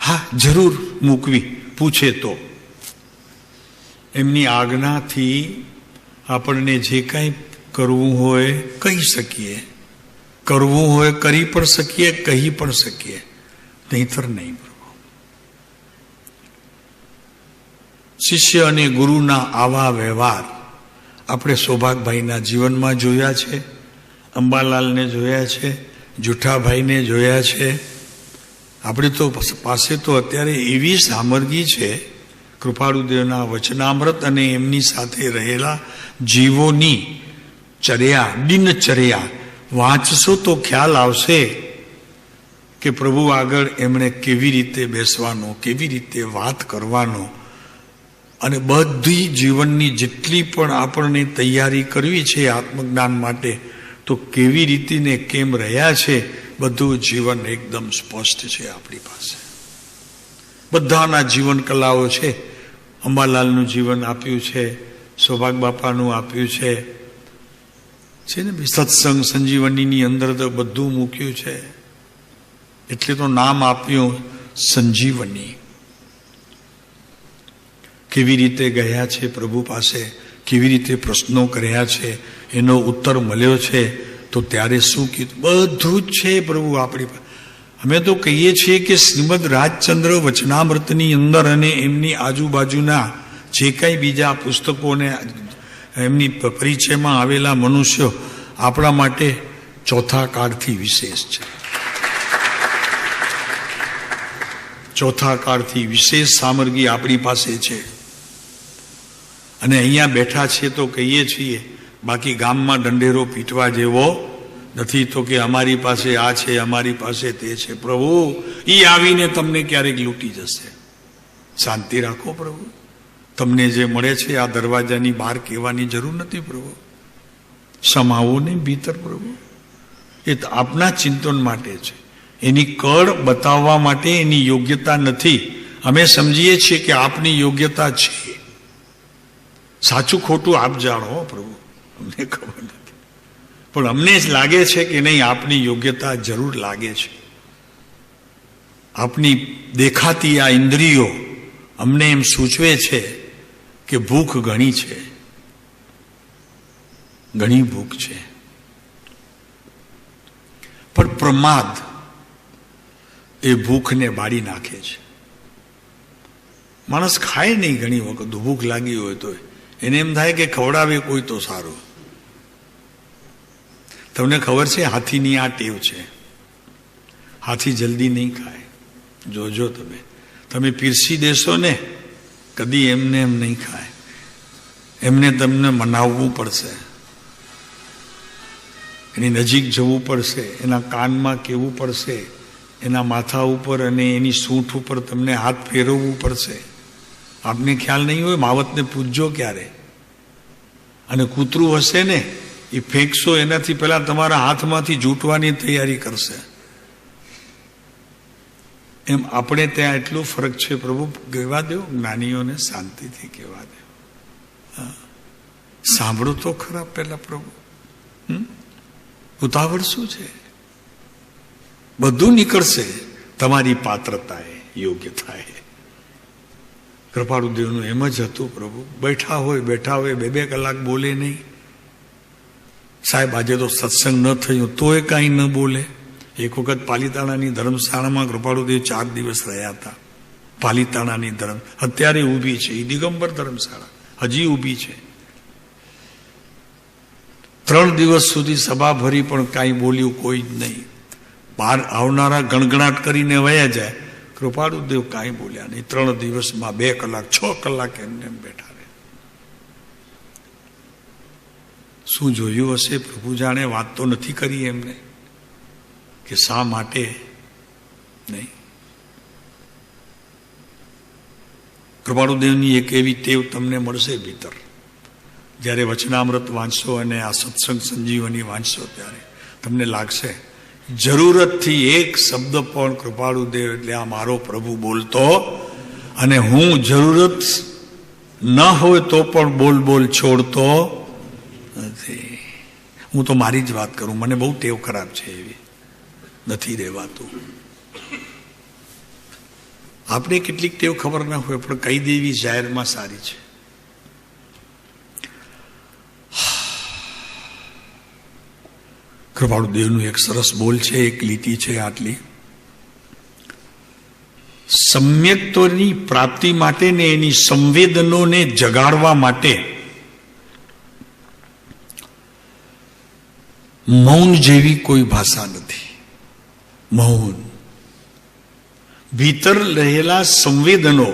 હા, જરૂર મૂકવી, પૂછે તો. એમની આજ્ઞાથી આપણને જે કંઈ કરવું હોય કહી શકીએ, કરવું હોય કરી પણ શકીએ, કહી પણ શકીએ, નહીંતર નહીં. શિષ્ય અને ગુરુના આવા વ્યવહાર આપણે સૌભાગભાઈના જીવનમાં જોયા છે, અંબાલાલને જોયા છે, જુઠાભાઈને જોયા છે. આપણે તો પાસે તો અત્યારે એવી સામગ્રી છે, કૃપાળુદેવના વચનામૃત અને એમની સાથે રહેલા જીવોની ચર્યા, દિનચર્યા વાંચશો તો ખ્યાલ આવશે કે પ્રભુ આગળ એમણે કેવી રીતે બેસવાનો, કેવી રીતે વાત કરવાનો, અને બધી જીવનની જેટલી પણ આપણને તૈયારી કરવી છે આત્મજ્ઞાન માટે, તો કેવી રીતે ને કેમ રહ્યા છે, બધું જીવન એકદમ સ્પષ્ટ છે આપણી પાસે. બધાના જીવન કલાઓ છે. અંબાલાલનું જીવન આપ્યું છે, સૌભાગ બાપાનું આપ્યું છે ને, સત્સંગ સંજીવનીની અંદર તો બધું મૂક્યું છે. એટલે તો નામ આપ્યું સંજીવની. કેવી રીતે ગયા છે પ્રભુ પાસે, કેવી રીતે પ્રશ્નો કર્યા છે, એનો ઉત્તર મળ્યો છે, તો ત્યારે શું કીધું, બધું જ છે પ્રભુ આપણી પાસે. અમે તો કહીએ છીએ કે શ્રીમદ રાજચંદ્ર વચનામૃતની અંદર અને એમની આજુબાજુના જે કંઈ બીજા પુસ્તકોને એમની પરિચયમાં આવેલા મનુષ્યો આપણા માટે ચોથા કાળથી વિશેષ છે. ચોથા કાળથી વિશેષ સામગ્રી આપણી પાસે છે. અને અહીંયા બેઠા છીએ તો કહીએ છીએ, બાકી ગામમાં દંડેરો પીટવા જેવો નથી. તો કે અમારી પાસે આ છે, અમારી પાસે તે છે. પ્રભુ એ આવીને તમને ક્યારેક લૂંટી જશે. શાંતિ રાખો પ્રભુ. તમને જે મળે છે આ દરવાજાની બહાર કહેવાની જરૂર નથી પ્રભુ. સમાવો ને ભીતર પ્રભુ. એ તો આપના ચિંતન માટે છે. એની કળ બતાવવા માટે એની યોગ્યતા નથી. અમે સમજીએ છીએ કે આપની યોગ્યતા છે. સાચું ખોટું આપ જાણો પ્રભુ, અમને ખબર નથી. પણ અમને જ લાગે છે કે નહીં, આપની યોગ્યતા જરૂર લાગે છે. આપની દેખાતી આ ઇન્દ્રિયો અમને એમ સૂચવે છે કે ભૂખ ઘણી છે, ઘણી ભૂખ છે. પણ પ્રમાદ એ ભૂખને બાળી નાખે છે. માણસ ખાય નહીં ઘણી વખત, ભૂખ લાગી હોય તો એને એમ થાય કે ખવડાવે કોઈ તો સારું. તમને ખબર છે હાથીની આ ટેવ છે, હાથી જલ્દી નહીં ખાય. જોજો તમે પીરસી દેશો ને કદી એમને એમ નહીં ખાય. એમને તમને મનાવવું પડશે, એની નજીક જવું પડશે, એના કાનમાં કહેવું પડશે, એના માથા ઉપર અને એની સૂંઠ ઉપર તમને હાથ ફેરવવું પડશે. આપને ખ્યાલ નહીં હોય, માવતને પૂછજો ક્યારે. અને કૂતરું હશે ને એ ફેંકશો એનાથી પહેલા તમારા હાથમાંથી જૂટવાની તૈયારી કરશે. એમ આપણે ત્યાં એટલો ફરક છે પ્રભુ. કહેવા દો જ્ઞાનીઓને, શાંતિથી કહેવા દો. સાંભળો તો ખરા પેલા પ્રભુ. ઉતાવળ શું છે? બધું નીકળશે તમારી પાત્રતાએ, યોગ્યતાએ. કૃપાળુદેવનું એમ જ હતું પ્રભુ. બેઠા હોય 2 કલાક બોલે નહીં. સાહેબ આજે તો સત્સંગ ન થયું તોય કાંઈ ન બોલે. એક વખત પાલીતાણાની ધર્મશાળામાં કૃપાળુદેવ 4 દિવસ રહ્યા હતા. પાલીતાણાની અત્યારે ઊભી છે એ દિગંબર ધર્મશાળા, હજી ઊભી છે. 3 દિવસ સુધી સભા ભરી પણ કાંઈ બોલ્યું કોઈ જ નહીં. બહાર આવનારા ગણગણાટ કરીને વયા જાય. કૃપાળુદેવ કાંઈ બોલ્યા નહીં. 3 દિવસમાં 2 કલાક 6 કલાક એમને એમ બેઠા રહે. શું જોયું હશે પ્રભુ જાણે. વાત તો નથી કરી એમને કે શા માટે નહીં. કૃપાળુદેવની એક એવી ટેવ તમને મળશે ભીતર. જ્યારે વચનામૃત વાંચશો અને આ સત્સંગ સંજીવની વાંચશો ત્યારે તમને લાગશે જરૂરતથી એક શબ્દ પણ કૃપાળુદેવ એટલે આ મારો પ્રભુ બોલતો, અને હું જરૂરત ન હોય તો પણ બોલ છોડતો નથી. હું તો મારી જ વાત કરું, મને બહુ ટેવ ખરાબ છે એવી, નથી રહેવાતું. આપણે કેટલીક ટેવ ખબર ના હોય પણ કહી દેવી જાહેરમાં સારી છે. કૃપાળુદેવનું એક સરસ બોલ છે, એક લીટી છે આટલી: સમ્યક્તોની પ્રાપ્તિ માટે ને એની સંવેદનોને જગાડવા માટે મૌન જેવી કોઈ ભાષા નથી. મૌન ભીતર રહેલા સંવેદનો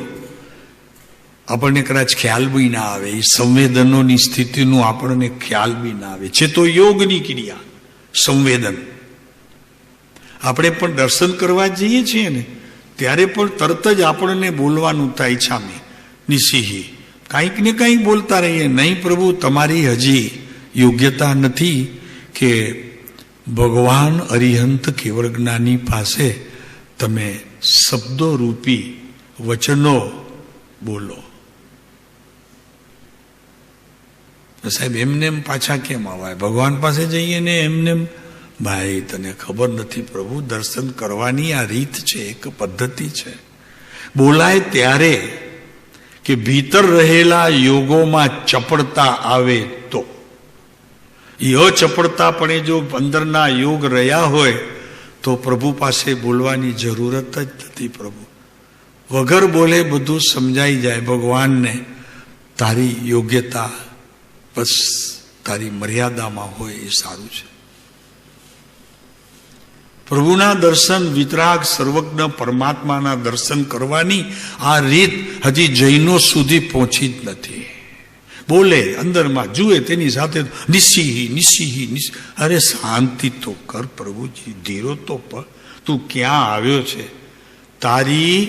આપણને કદાચ ખ્યાલ બી ના આવે, એ સંવેદનોની સ્થિતિનું આપણને ખ્યાલ બી ના આવે છે. તો યોગની ક્રિયા સંવેદન. આપણે પણ દર્શન કરવા જઈએ છીએ ને ત્યારે પણ તરત જ આપણને બોલવાનું થાય, છામે નિસિહી કાંઈક ને કાંઈક બોલતા રહીએ, નહીં પ્રભુ તમારી હજી યોગ્યતા નથી કે ભગવાન અરિહંત કેવળ જ્ઞાની પાસે તમે શબ્દો રૂપી વચનો બોલો. સાહેબ એમને પાછા કેમ આવાય? ભગવાન પાસે જઈએ ને એમને, ભાઈ તને ખબર નથી પ્રભુ, દર્શન કરવાની આ રીત છે, એક પદ્ધતિ છે. બોલાય ત્યારે કે ભીતર રહેલા યોગોમાં ચપળતા આવે તો. એ અચપળતા પણ જો અંદરના યોગ રહ્યા હોય તો પ્રભુ પાસે બોલવાની જરૂરત જ નથી. પ્રભુ વગર બોલે બધું સમજાઈ જાય ભગવાનને. તારી યોગ્યતા બસ તારી મર્યાદામાં હોય એ સારું છે. પ્રભુના દર્શન, વિતરાગ સર્વજ્ઞ પરમાત્માના દર્શન કરવાની આ રીત હજી જૈનો સુધી પહોંચી જ નથી. બોલે અંદરમાં જુએ તેની સાથે નિસિહી નિસિહી. અરે શાંતિ તો કર પ્રભુજી, ધીરો તો પર. તું ક્યાં આવ્યો છે? તારી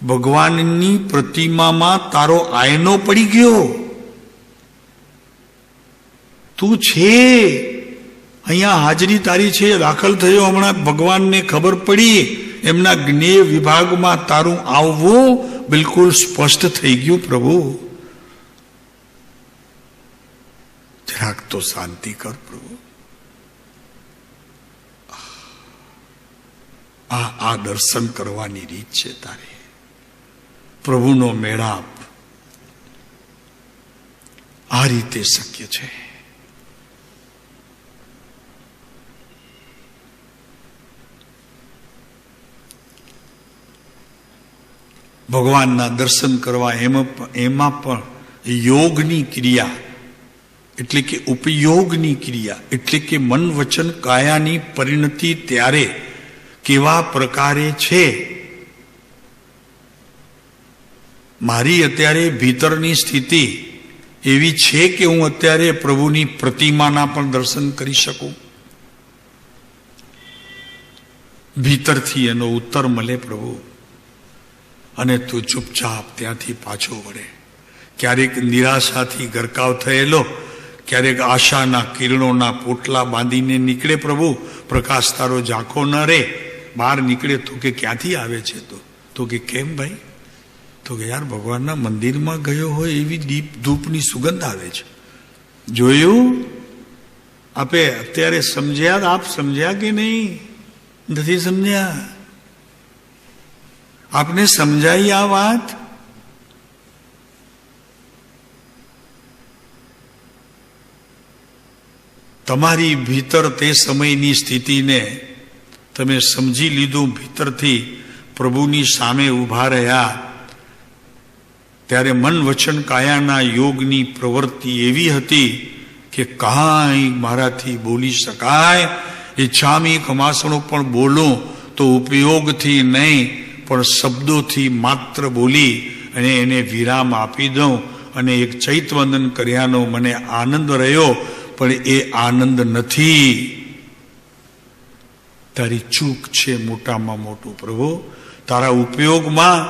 ભગવાનની પ્રતિમામાં તારો આયનો પડી ગયો. તું છે અહીંયા, હાજરી તારી છે, દાખલ થયો હમણાં, ભગવાનને ખબર પડી, એમના જ્ઞેય વિભાગમાં તારું આવવું બિલકુલ સ્પષ્ટ થઈ ગયું. પ્રભુ જરાક તો શાંતિ કર પ્રભુ. આ દર્શન કરવાની રીત છે તારી. પ્રભુનો મેળાપ આ રીતે શક્ય છે. ભગવાનના દર્શન કરવા એમાં પણ યોગની ક્રિયા એટલે કે ઉપયોગની ક્રિયા એટલે કે મન વચન કાયાની પરિણતિ ત્યારે કેવા પ્રકારે છે. મારી અત્યારે ભીતરની સ્થિતિ એવી છે કે હું અત્યારે પ્રભુની પ્રતિમાના પણ દર્શન કરી શકું. ભીતરથી એનો ઉત્તર મળે પ્રભુ, અને તું ચૂપચાપ ત્યાંથી પાછો વળે. ક્યારેક નિરાશાથી ગરકાવ થયેલો, ક્યારેક આશાના કિરણોના પોટલા બાંધીને નીકળે પ્રભુ. પ્રકાશ તારો ઝાંખો ન રહે, બહાર નીકળે તો કે ક્યાંથી આવે છે? તો કે કેમ ભાઈ? તો કે યાર ભગવાનના મંદિરમાં ગયો હોય એવી દીપ ધૂપની સુગંધ આવે છે. જોયું? આપે અત્યારે સમજ્યા? આપ સમજ્યા કે નહીં? નથી સમજ્યા? આપને સમજાઈ આ વાત? તમારી ભીતર તે સમયની સ્થિતિને તમે સમજી લીધું, ભીતરથી પ્રભુની સામે ઊભા રહ્યા, ત્યારે મન વચન કાયાના યોગની પ્રવૃત્તિ એવી હતી કે કાંઈ મારાથી બોલી શકાય. ઈચ્છામી કમાસણો પણ બોલું તો ઉપયોગથી નહીં પણ શબ્દોથી માત્ર બોલી અને એને વિરામ આપી દઉં. અને એક ચૈતવંદન કર્યાનો મને આનંદ રહ્યો, પણ એ આનંદ નથી, તારી ચૂક છે મોટામાં મોટું. પ્રભુ તારા ઉપયોગમાં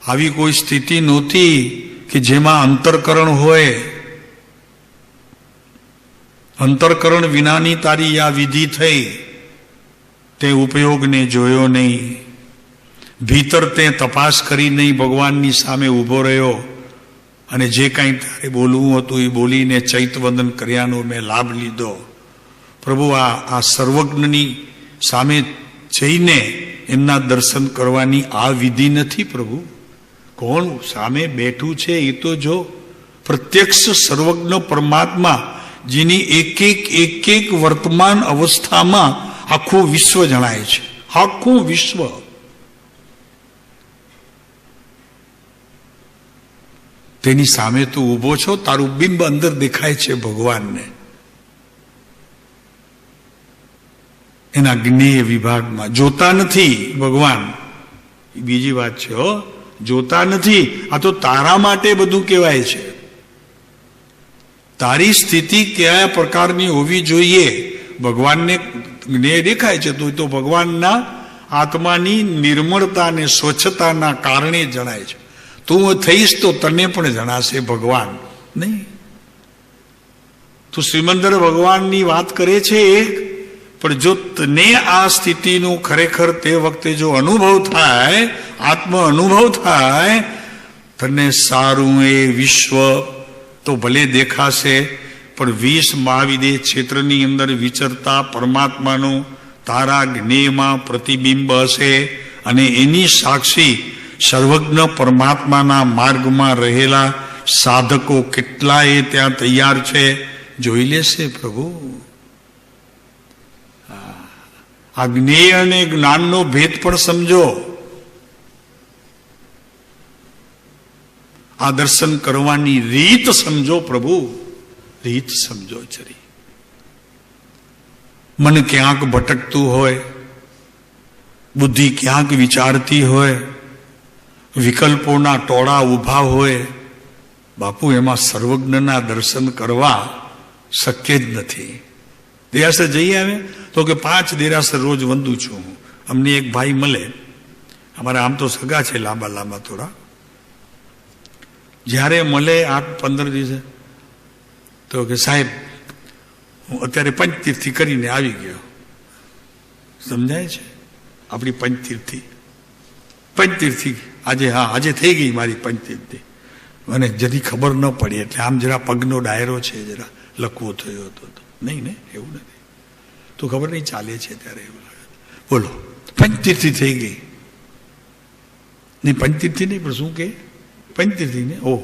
આવી કોઈ સ્થિતિ નહોતી કે જેમાં અંતરકરણ હોય. અંતરકરણ વિનાની તારી આ વિધિ થઈ, તે ઉપયોગને જોયો નહીં. ભીતર તે તપાસ કરી નહીં, ભગવાનની સામે ઊભો રહ્યો અને જે કાંઈ તારે બોલવું હતું એ બોલીને ચૈતવંદન કર્યાનો મેં લાભ લીધો. પ્રભુ આ સર્વજ્ઞની સામે જઈને એમના દર્શન કરવાની આ વિધિ નથી. પ્રભુ કોણ સામે બેઠું છે એ તો જો. પ્રત્યક્ષ સર્વજ્ઞ પરમાત્મા, જેની એક એક વર્તમાન અવસ્થામાં આખું વિશ્વ જણાય છે. આખું વિશ્વ. તેની સામે તું ઊભો છો, તારું બિંબ અંદર દેખાય છે ભગવાનને, એના જ્ઞેય વિભાગમાં. જોતા નથી ભગવાન, બીજી વાત છે હો. જોતા નથી. આ તો તારા માટે બધું કહેવાય છે. તારી સ્થિતિ કયા પ્રકારની હોવી જોઈએ ભગવાનને દેખાય છે તો ભગવાનના આત્માની નિર્મળતા અને સ્વચ્છતાના કારણે જણાય છે. તું થઈશ તો તને પણ જણાશે ભગવાન નહીં. તું શ્રીમંદર ભગવાનની વાત કરે છે એક, પણ જો તને આ સ્થિતિનો ખરેખર તે વખતે જો અનુભવ થાય, આત્મ અનુભવ થાય, તને સારું એ વિશ્વ તો ભલે દેખાશે, પણ 20 મહાવિદેહ ક્ષેત્રની અંદર વિચરતા પરમાત્માનું તારા જ્ઞેયમાં પ્રતિબિંબ હશે અને એની સાક્ષી સર્વજ્ઞ પરમાત્માના માર્ગમાં રહેલા સાધકો કેટલાય ત્યાં તૈયાર છે, જોઈ લેશે પ્રભુ. આ જ્ઞેય અને જ્ઞાનનો ભેદ પણ સમજો. આ દર્શન કરવાની રીત સમજો પ્રભુ, રીત સમજો. ચરી મન ક્યાંક ભટકતું હોય, બુદ્ધિ ક્યાંક વિચારતી હોય, વિકલ્પોના ટોળા ઊભા હોય, બાપુ એમાં સર્વજ્ઞના દર્શન કરવા શક્ય જ નથી. દેરાસર જઈ આવે તો કે 5 દેરાસર રોજ વંદું છું હું. અમને એક ભાઈ મળે, અમારા આમ તો સગા છે લાંબા લાંબા થોડા, જ્યારે મળે 8-15 દિવસે તો કે સાહેબ હું અત્યારે પંચતીર્થી કરીને આવી ગયો. સમજાય છે આપણી પંચતીર્થી આજે, હા આજે થઈ ગઈ મારી પંચતીર્થી. મને જરી ખબર ન પડી એટલે આમ જરા પગનો ડાયરો છે જરા લખવો થયો હતો. નહીં ને એવું નથી, તો ખબર નહીં ચાલે છે ત્યારે એવું લાગે. બોલો પંચતીર્થી થઈ ગઈ નહીં, પંચતીર્થી નહીં પણ શું કે પંચતીર્થી ને. ઓહ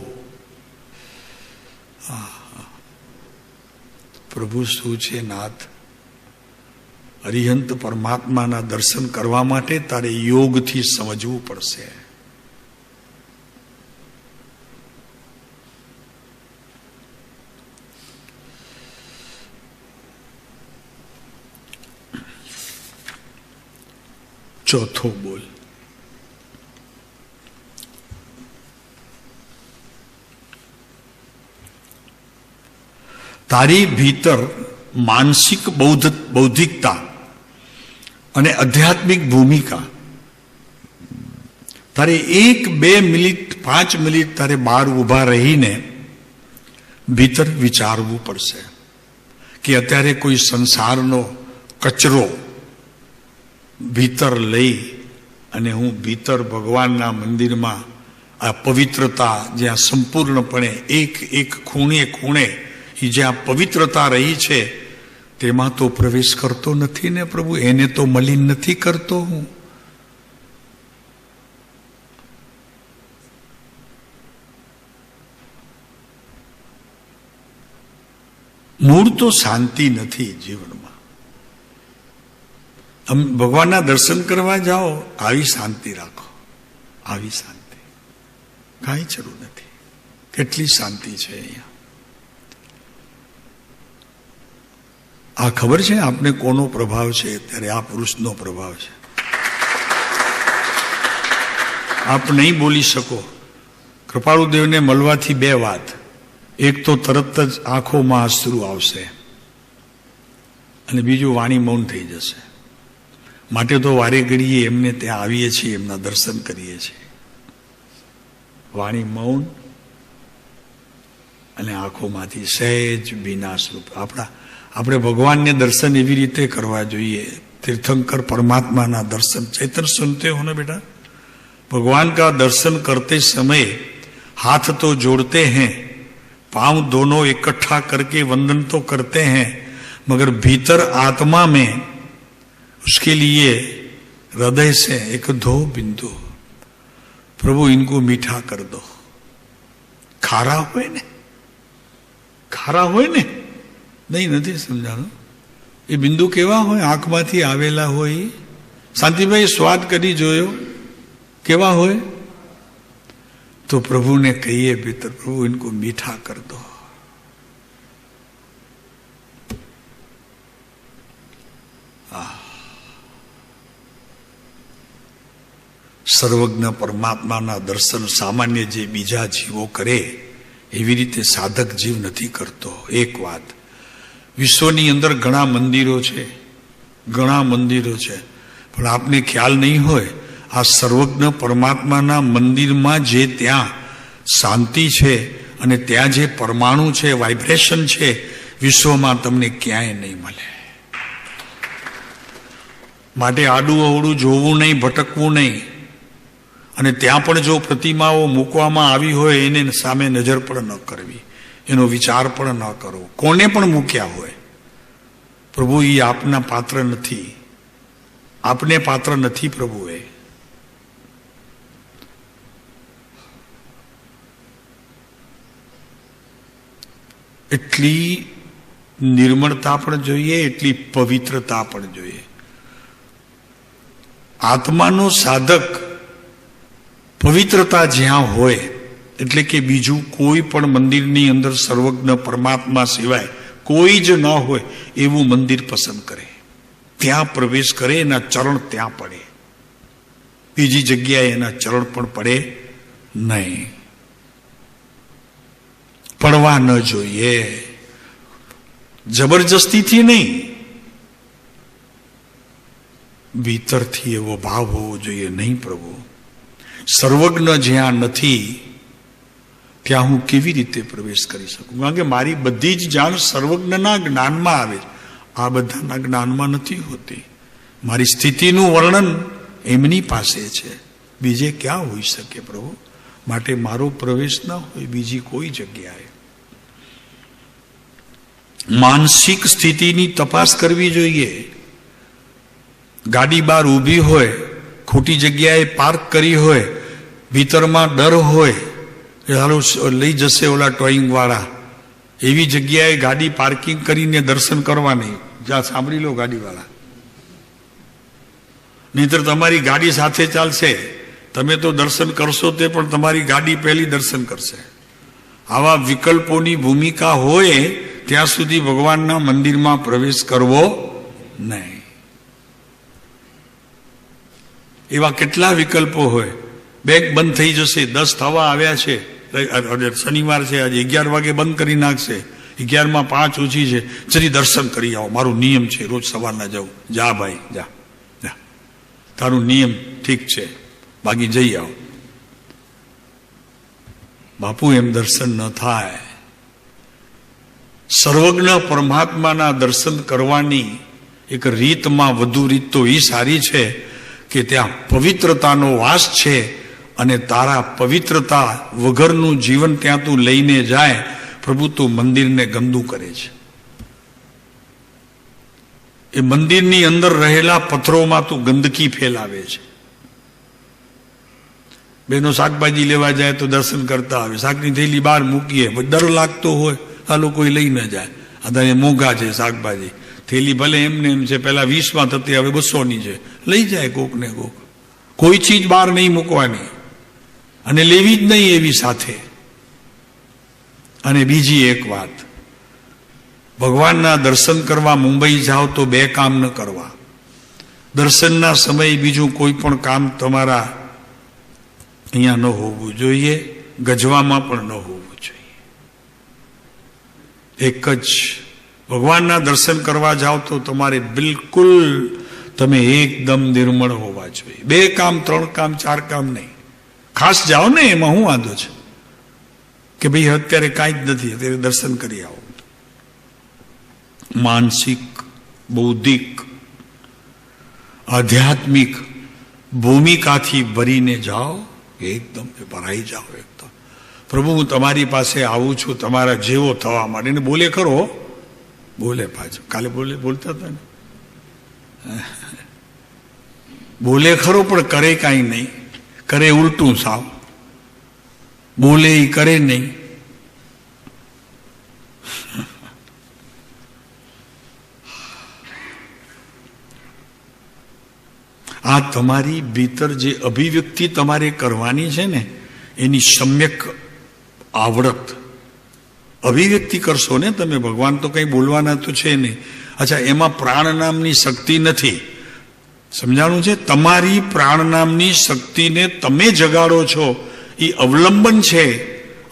પ્રભુ શું છે નાથ, અરિહંત પરમાત્માના દર્શન કરવા માટે તારે યોગથી સમજવું પડશે. ચોથો બોલ. તારી ભીતર માનસિક બૌદ્ધિકતા અને આધ્યાત્મિક ભૂમિકા તારે 1-2 મિનિટ 5 મિનિટ તારે બહાર ઊભા રહીને ભીતર વિચારવું પડશે કે અત્યારે કોઈ સંસારનો કચરો ભીતર લઈ અને હું ભીતર ભગવાનના મંદિરમાં આ પવિત્રતા જ્યાં સંપૂર્ણપણે એક ખૂણે એ જ્યાં પવિત્રતા રહી છે તેમાં તો પ્રવેશ કરતો નથી ને પ્રભુ, એને તો મલિન નથી કરતો હું. મૂળ તો શાંતિ નથી જીવનમાં. ભગવાનના દર્શન કરવા જાઓ આવી શાંતિ રાખો, આવી શાંતિ કાંઈ જરૂર નથી. કેટલી શાંતિ છે અહીંયા. આ ખબર છે આપને કોનો પ્રભાવ છે? ત્યારે આ પુરુષનો પ્રભાવ છે. આપ નહીં બોલી શકો. કૃપાળુદેવને મળવાથી 2 વાત. એક તો તરત જ આંખોમાં અશ્રુ આવશે અને બીજું વાણી મૌન થઈ જશે. માટે તો વારે ઘડીએ એમને ત્યાં આવીએ છીએ, એમના દર્શન કરીએ છીએ. વાણી મૌન અને આંખોમાંથી સહેજ ભીનાશ રૂપ. આપણે ભગવાનને દર્શન એવી રીતે કરવા જોઈએ, तीर्थंकर परमात्मा ना दर्शन. चैतन्य सुनते हो ना बेटा, भगवान का दर्शन करते समय हाथ तो जोड़ते हैं, पांव दोनों इकट्ठा करके वंदन तो करते हैं, मगर भीतर आत्मा में उसके लिए हृदय से एक दो बिंदु, प्रभु इनको मीठा कर दो. खारा होए ने, खारा होए ने नहीं નથી સમજાણું. એ બિંદુ કેવા હોય? આંખમાંથી આવેલા હોય. શાંતિભાઈ સ્વાદ કરી જોયો કેવા હોય? તો પ્રભુને કહીએ ભીતર, પ્રભુ ઇनको મીઠા કર દો. સર્વજ્ઞ પરમાત્માના દર્શન સામાન્ય જે બીજા જીવો કરે એવી રીતે સાધક જીવ નથી કરતો. એક વાત, વિશ્વની અંદર ઘણા મંદિરો છે, પણ આપને ખ્યાલ નહીં હોય, આ સર્વજ્ઞ પરમાત્માના મંદિરમાં જે ત્યાં શાંતિ છે અને ત્યાં જે પરમાણુ છે, વાઇબ્રેશન છે, વિશ્વમાં તમને ક્યાંય નહીં મળે. માટે આડું અવળું જોવું નહીં, ભટકવું નહીં. અને ત્યાં પણ જો પ્રતિમાઓ મૂકવામાં આવી હોય એને સામે નજર પણ ન કરવી, એનો વિચાર પણ ન કરવો. કોને પણ મૂક્યા હોય, પ્રભુ એ આપના પાત્ર નથી, આપને પાત્ર નથી પ્રભુએ. એટલી નિર્મળતા પણ જોઈએ, એટલી પવિત્રતા પણ જોઈએ. આત્માનો સાધક પવિત્રતા જ્યાં હોય, એટલે કે બીજું કોઈ પણ મંદિરની અંદર સર્વજ્ઞ પરમાત્મા સિવાય કોઈ જ ન હોય એવું મંદિર પસંદ કરે, ત્યાં પ્રવેશ કરે, એના ચરણ ત્યાં પડે, બીજી જગ્યાએ એના ચરણ પણ પડે નહીં. પડવા ન જોઈએ, જબરજસ્તીથી નહીં, ભીતરથી એવો ભાવ હોવો જોઈએ. નહીં પ્રભુ, સર્વજ્ઞ જ્યાં નથી ત્યાં હું કેવી રીતે પ્રવેશ કરી શકું? કારણ કે મારી બધી જ જાણ સર્વજ્ઞના જ્ઞાનમાં આવે છે, આ બધાના જ્ઞાનમાં નથી હોતી. મારી સ્થિતિનું વર્ણન એમની પાસે છે, બીજે ક્યાં હોઈ શકે પ્રભુ? માટે મારો પ્રવેશ ન હોય બીજી કોઈ જગ્યાએ. માનસિક સ્થિતિની તપાસ કરવી જોઈએ. ગાડી બહાર ઊભી હોય, ખોટી જગ્યાએ પાર્ક કરી હોય, ભીતરમાં ડર હોય, હાલો લઈ જશે ઓલા ટોઈંગ વાળા, એવી જગ્યાએ ગાડી પાર્કિંગ કરીને દર્શન કરવા નહીં. જ્યાં સાંભળી લો ગાડીવાળા, નહીતર તમારી ગાડી સાથે ચાલશે, તમે તો દર્શન કરશો તે પણ તમારી ગાડી પહેલી દર્શન કરશે. આવા વિકલ્પોની ભૂમિકા હોય ત્યાં સુધી ભગવાનના મંદિરમાં પ્રવેશ કરવો નહીં. એવા કેટલા વિકલ્પો હોય, બેંક બંધ થઈ જશે, 10 થવા આવ્યા છે, શનિવાર છે, આજે 11 વાગે બંધ કરી નાખશે, 11માં 5 ઓછી છે, ચલી દર્શન કરી આવો, મારો નિયમ છે રોજ સવારના જાઉં. જા ભાઈ જા, તારું નિયમ ઠીક છે, બાકી જઈ આવો. બાપુ એમ દર્શન ન થાય. સર્વજ્ઞ પરમાત્માના દર્શન કરવાની એક રીતમાં વધુ રીત તો એ સારી છે કે ત્યાં પવિત્રતાનો વાસ છે, અને તારા પવિત્રતા વગરનું જીવન ત્યાં તું લઈને જાય, પ્રભુ તું મંદિરને ગંદુ કરે છે. એ મંદિરની અંદર રહેલા પથ્થરોમાં તું ગંદકી ફેલાવે છે. બેનો શાકભાજી લેવા જાય તો દર્શન કરતા આવે, શાકની થેલી બહાર મૂકીએ, ડર લાગતો હોય આ લોકો લઈ ન જાય, અત્યારે મોંઘા છે શાકભાજી, થેલી ભલે એમને એમ છે, પેલા 20માં થતી હવે 200ની છે, લઈ જાય કોક ને કોક. કોઈ ચીજ બહાર નહીં મૂકવાની અને લેવી જ નહીં એવી સાથે. અને બીજી એક વાત, ભગવાનના દર્શન કરવા મુંબઈ જાઓ તો 2 કામ ન કરવા. દર્શનના સમયે બીજું કોઈ પણ કામ તમારા અહીંયા ન હોવું જોઈએ, ગજવામાં પણ ન હોવું જોઈએ. એક જ, ભગવાનના દર્શન કરવા જાઓ તો તમારે બિલકુલ તમે એકદમ નિર્મળ હોવા જોઈએ. 2 કામ 3 કામ 4 કામ નહીં. ખાસ જાઓ ને એમાં શું વાંધો છે કે ભાઈ અત્યારે કાંઈ જ નથી, અત્યારે દર્શન કરી આવો. માનસિક, બૌદ્ધિક, આધ્યાત્મિક ભૂમિકાથી ભરીને જાઓ, એકદમ ભરાઈ જાઓ. એકદમ પ્રભુ હું તમારી પાસે આવું છું તમારા જેવો થવા માટે. એને બોલે ખરો, બોલે પાછો, કાલે બોલતા હતા ને, બોલે ખરો પણ કરે કાંઈ નહીં, કરે ઉલટું સાવ. બોલે એ કરે નહીં. આ તમારી ભીતર જે અભિવ્યક્તિ તમારે કરવાની છે ને, એની સમ્યક આવડત. અભિવ્યક્તિ કરશો ને તમે, ભગવાન તો કંઈ બોલવાના તો છે નહીં. અચ્છા, એમાં પ્રાણ નામની શક્તિ નથી. સમજાણું છે? તમારી પ્રાણ નામની શક્તિને તમે જગાડો છો, એ અવલંબન છે.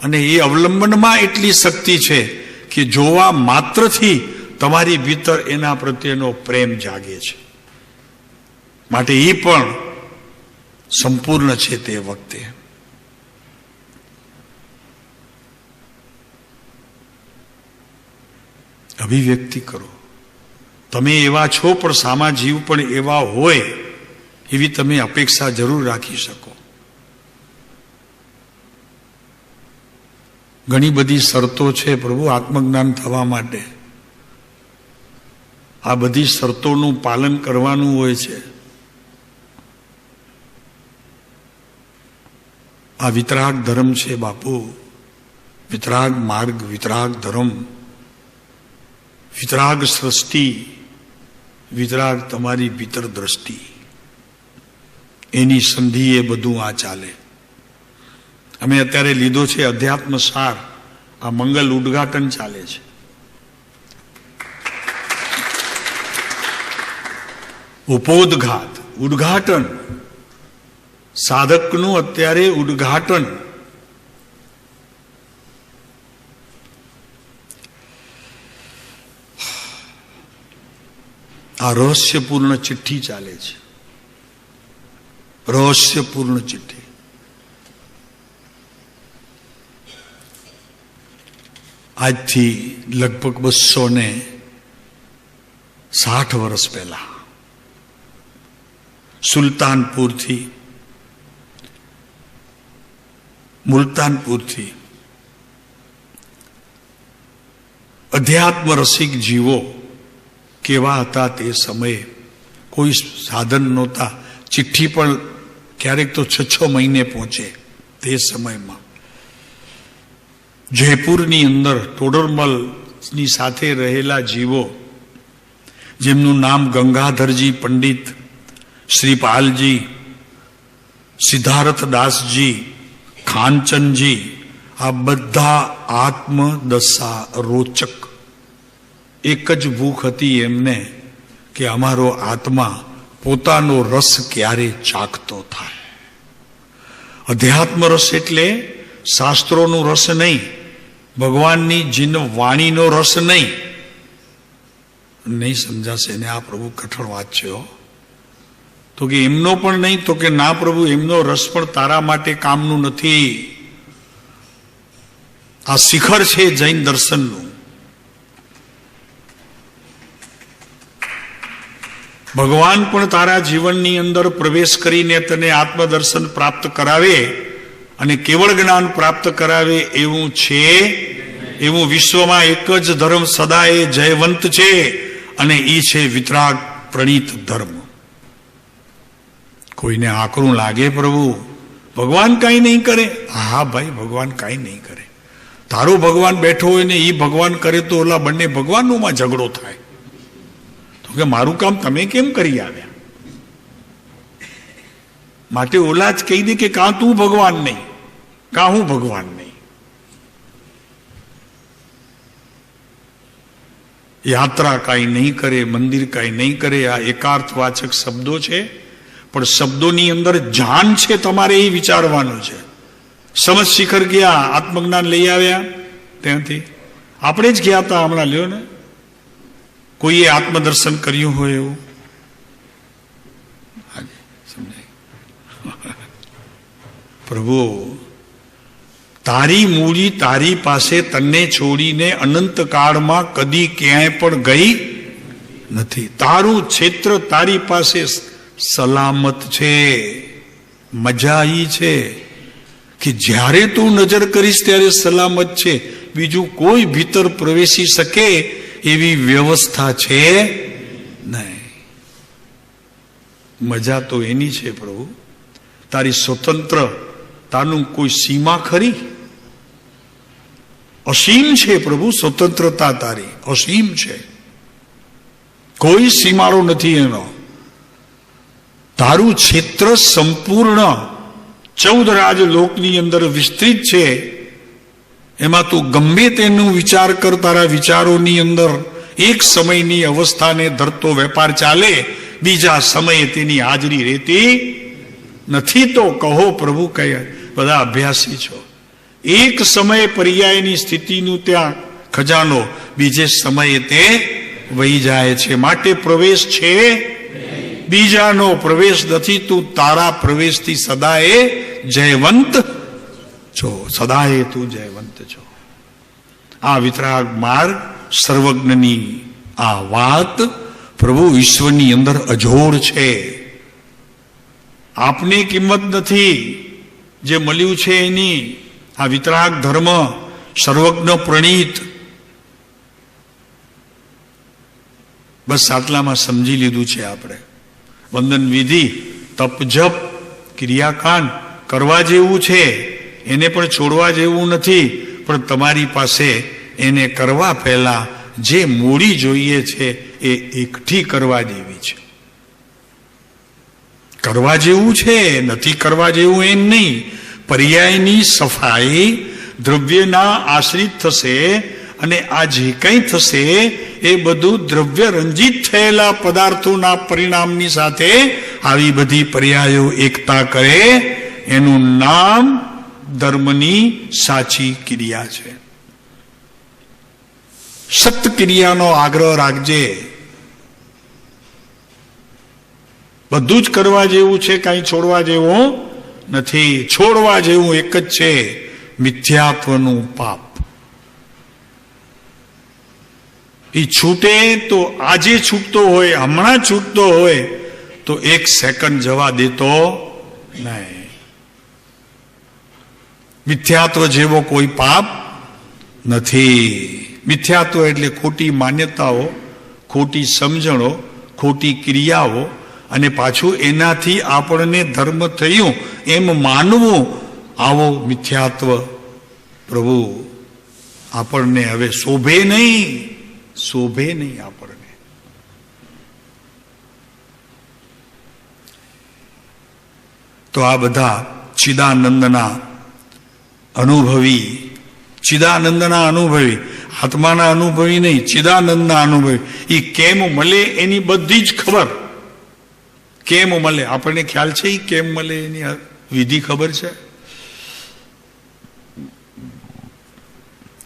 અને એ અવલંબનમાં એટલી શક્તિ છે કે જોવા માત્રથી તમારી ભીતર એના પ્રત્યેનો પ્રેમ જાગે છે. માટે એ પણ સંપૂર્ણ છે. તે વખતે અભિવ્યક્તિ કરો. તમે એવા છો, પણ સામા જીવ પણ એવા હોય એવી તમે અપેક્ષા જરૂર રાખી શકો. ઘણી બધી શરતો છે પ્રભુ આત્મજ્ઞાન થવા માટે. આ બધી શરતોનું પાલન કરવાનું હોય છે. આ વિતરાગ ધર્મ છે બાપુ. વિતરાગ માર્ગ, વિતરાગ ધર્મ, વિતરાગ સૃષ્ટિ, વિતરાગ તમારી ભીતર દ્રષ્ટિ. એની સંધિ એ બધું આ ચાલે. અમે અત્યારે લીધો છે અધ્યાત્મ સાર. આ મંગલ ઉદ્ઘાટન ચાલે છે. ઉપોદઘાત, ઉદ્ઘાટન, સાધકનું અત્યારે ઉદ્ઘાટન. આ રહસ્યપૂર્ણ ચિઠ્ઠી ચાલે છે. રહસ્યપૂર્ણ ચિઠ્ઠી. આજથી લગભગ 260 વર્ષ પહેલા મુલતાનપુરથી અધ્યાત્મ રસિક જીવો કેવા હતા તે સમયે. કોઈ સાધન નહોતા. ચિઠ્ઠી પણ ક્યારેક તો 6 મહિને પહોંચે. તે સમયમાં જયપુરની અંદર ટોડરમલની સાથે રહેલા જીવો, જેમનું નામ ગંગાધરજી પંડિત, શ્રીપાલજી, સિદ્ધાર્થદાસજી, ખાનચંદજી, આ બધા આત્મદશા રોચક. એક જ ભૂખ હતી એમને કે અમારો આત્મા પોતાનો રસ ક્યારે ચાખતો થાય. અધ્યાત્મ રસ એટલે શાસ્ત્રોનો રસ નહીં, ભગવાનની જીન વાણીનો રસ નહીં. નહીં સમજાશે ને? આ પ્રભુ કઠણ વાત છે. તો કે એમનો પણ નહીં. તો કે ના પ્રભુ, એમનો રસ પણ તારા માટે કામનું નથી. આ શિખર છે જૈન દર્શનનું. ભગવાન પણ તારા જીવનની અંદર પ્રવેશ કરીને તને આત્મદર્શન પ્રાપ્ત કરાવે અને કેવળ જ્ઞાન પ્રાપ્ત કરાવે એવું છે. એવું વિશ્વમાં એક જ ધર્મ સદાય જયવંત છે, અને એ છે વિતરાગ પ્રણીત ધર્મ. કોઈને આકરું લાગે પ્રભુ ભગવાન કાંઈ નહીં કરે. હા ભાઈ, ભગવાન કાંઈ નહીં કરે. તારો ભગવાન બેઠો હોય ને એ ભગવાન કરે તો ઓલા બંને ભગવાનોમાં ઝઘડો થાય. તો કે મારું કામ તમે કેમ કરી આવ્યા? માટે ઓલા જ કહી દે કે કાં તું ભગવાન નહીં, કાં હું ભગવાન નહીં. યાત્રા કાંઈ નહીં કરે, મંદિર કાંઈ નહીં કરે. આ એકાર્થવાચક શબ્દો છે, પણ શબ્દોની અંદર જાન છે. તમારે એ વિચારવાનું છે. સમજ શિખર ગયા, આત્મજ્ઞાન લઈ આવ્યા ત્યાંથી. આપણે જ ગયા હતા હમણાં. લ્યો ને, કોઈએ આત્મદર્શન કર્યું હોય એવું સમજાય. પ્રભુ તારી મૂડી તારી પાસે તને છોડીને અનંત કાળમાં કદી ક્યાંય પણ ગઈ નથી. તારું ક્ષેત્ર તારી પાસે સલામત છે. મજા ઈ છે કે જ્યારે તું નજર કરીશ ત્યારે સલામત છે. બીજું કોઈ ભીતર પ્રવેશી શકે એવી વ્યવસ્થા છે નહીં. મજા તો એની છે પ્રભુ. તારી સ્વતંત્રતાનું કોઈ સીમા ખરી? અસીમ છે પ્રભુ. સ્વતંત્રતા તારી અસીમ છે, કોઈ સીમાડો નથી એનો. તારું ક્ષેત્ર સંપૂર્ણ 14 રાજલોકની અંદર વિસ્તૃત છે. એમાં તું ગમે તેનું વિચાર કર. તારા વિચારોની અંદર એક સમયની અવસ્થાને ધરતો વેપાર ચાલે. બીજા સમયે તેની હાજરી રહેતી નથી. તો કહો પ્રભુ કહે, બધા અભ્યાસી છો, એક સમયે પર્યાયની સ્થિતિનું ત્યાં ખજાનો, બીજે સમયે તે વહી જાય છે. માટે પ્રવેશ છે, બીજાનો પ્રવેશ નથી. તું તારા પ્રવેશથી સદાએ જયવંત છો, સદાએ તું જયવંત છો. આ વિતરાગ માર્ગ સર્વજ્ઞની આ વાત પ્રભુ ઈશ્વરની અંદર અજોડ છે. આપની કિંમત નથી, જે મળ્યું છે એની. આ વિતરાગ ધર્મ સર્વજ્ઞ પ્રણીત. બસ આટલામાં સમજી લીધું છે આપણે. વંદન વિધિ, તપ જપ, ક્રિયાકાંડ કરવા જેવું છે, એને પણ છોડવા જેવું નથી. પણ તમારી પાસે એને કરવા પહેલા જે મૂડી જોઈએ છે એ એકઠી કરવા જેવી છે. કરવા જેવું છે, નથી કરવા જેવું એમ નહીં. પર્યાયની સફાઈ દ્રવ્યના આશ્રિત થશે, અને આ જે કંઈ થશે એ બધું દ્રવ્ય રંજિત થયેલા પદાર્થોના પરિણામની સાથે આવી બધી પર્યાયો એકતા કરે, એનું નામ ધર્મની સાચી ક્રિયા છે. સત્ય ક્રિયાનો આગ્રહ રાખજે. બધું જ કરવા જેવું છે, કાંઈ છોડવા જેવું નથી. છોડવા જેવું એક જ છે, મિથ્યાત્વનું પાપ. એ છૂટે તો આજે છૂટતો હોય, હમણાં છૂટતો હોય તો એક સેકન્ડ જવા દેતો નહીં. મિથ્યાત્વ જેવો કોઈ પાપ નથી. મિથ્યાત્વ એટલે ખોટી માન્યતાઓ, ખોટી સમજણો, ખોટી ક્રિયાઓ, અને પાછું એનાથી આપણને ધર્મ થયું એમ માનવું, આવો મિથ્યાત્વ પ્રભુ આપણને હવે શોભે નહીં, શોભે નહીં આપણને. તો આ બધા ચિદાનંદના અનુભવી, ચિદાનંદના અનુભવી, આત્માના અનુભવી નહીં, ચિદાનંદના અનુભવી. એ કેમ મળે એની બધી જ ખબર. કેમ મળે આપણને ખ્યાલ છે, એ કેમ મળે એની વિધિ ખબર છે.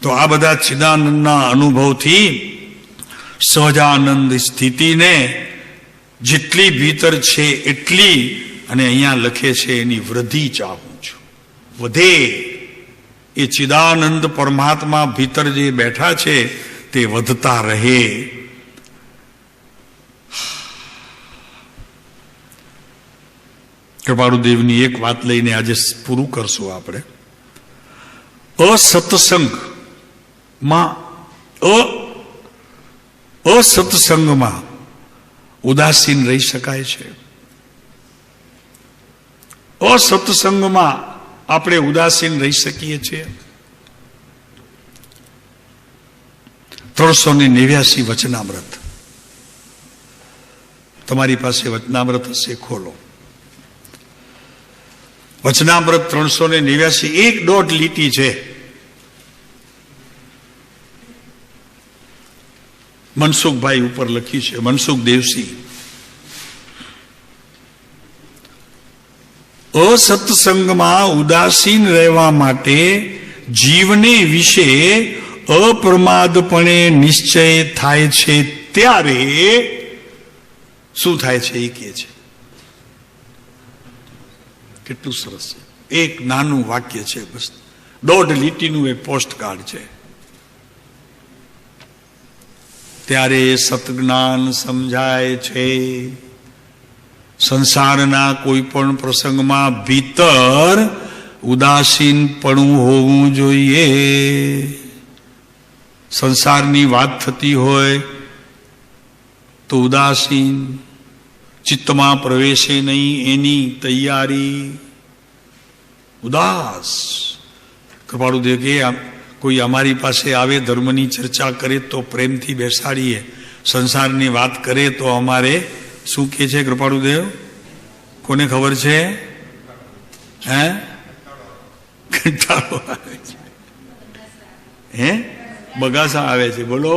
તો આ બધા ચિદાનંદના અનુભવથી સહજાનંદ સ્થિતિને જેટલી ભીતર છે એટલી, અને અહીંયા લખે છે એની વૃદ્ધિ ચાહું છું, વધે. એ ચિદાનંદ પરમાત્મા ભીતર જે બેઠા છે તે વધતા રહે. કૃપાળુદેવની એક વાત લઈને આજે પૂરું કરશું આપણે. અસત્સંગમાં ઉદાસીન રહી શકાય છે. અસત્સંગમાં આપણે ઉદાસીન રહી શકીએ છીએ. 389 વચનામૃત. તમારી પાસે વચનામૃત હશે, ખોલો. વચનામૃત 389, 1.5 લીટી છે. મનસુખભાઈ ઉપર લખી છે, મનસુખ દેવસી. અસત્સંગમાં ઉદાસીન રહેવા માટે જીવને વિશે અપ્રમાદપણે નિશ્ચય થાય છે ત્યારે શું થાય છે એ કહે છે. કેટલું સરસ છે. એક નાનું વાક્ય છે, બસ 1.5 લીટીનું એક પોસ્ટ કાર્ડ છે. ત્યારે સતજ્ઞાન સમજાય છે. સંસારના કોઈ પણ પ્રસંગમાં ભીતર ઉદાસીનપણું હોવું જોઈએ. સંસારની વાત થતી હોય તો ઉદાસીન, ચિત્તમાં પ્રવેશે નહીં એની તૈયારી, ઉદાસ. કૃપાળુદેવ કે કોઈ અમારી પાસે આવે, ધર્મની ચર્ચા કરે તો પ્રેમથી બેસાડીએ, સંસારની વાત કરે તો અમારે શું કે છે કૃપાળુદેવ? કોને ખબર છે? હે, કંટાળો આવે છે, હે, બગાસા આવે છે. બોલો,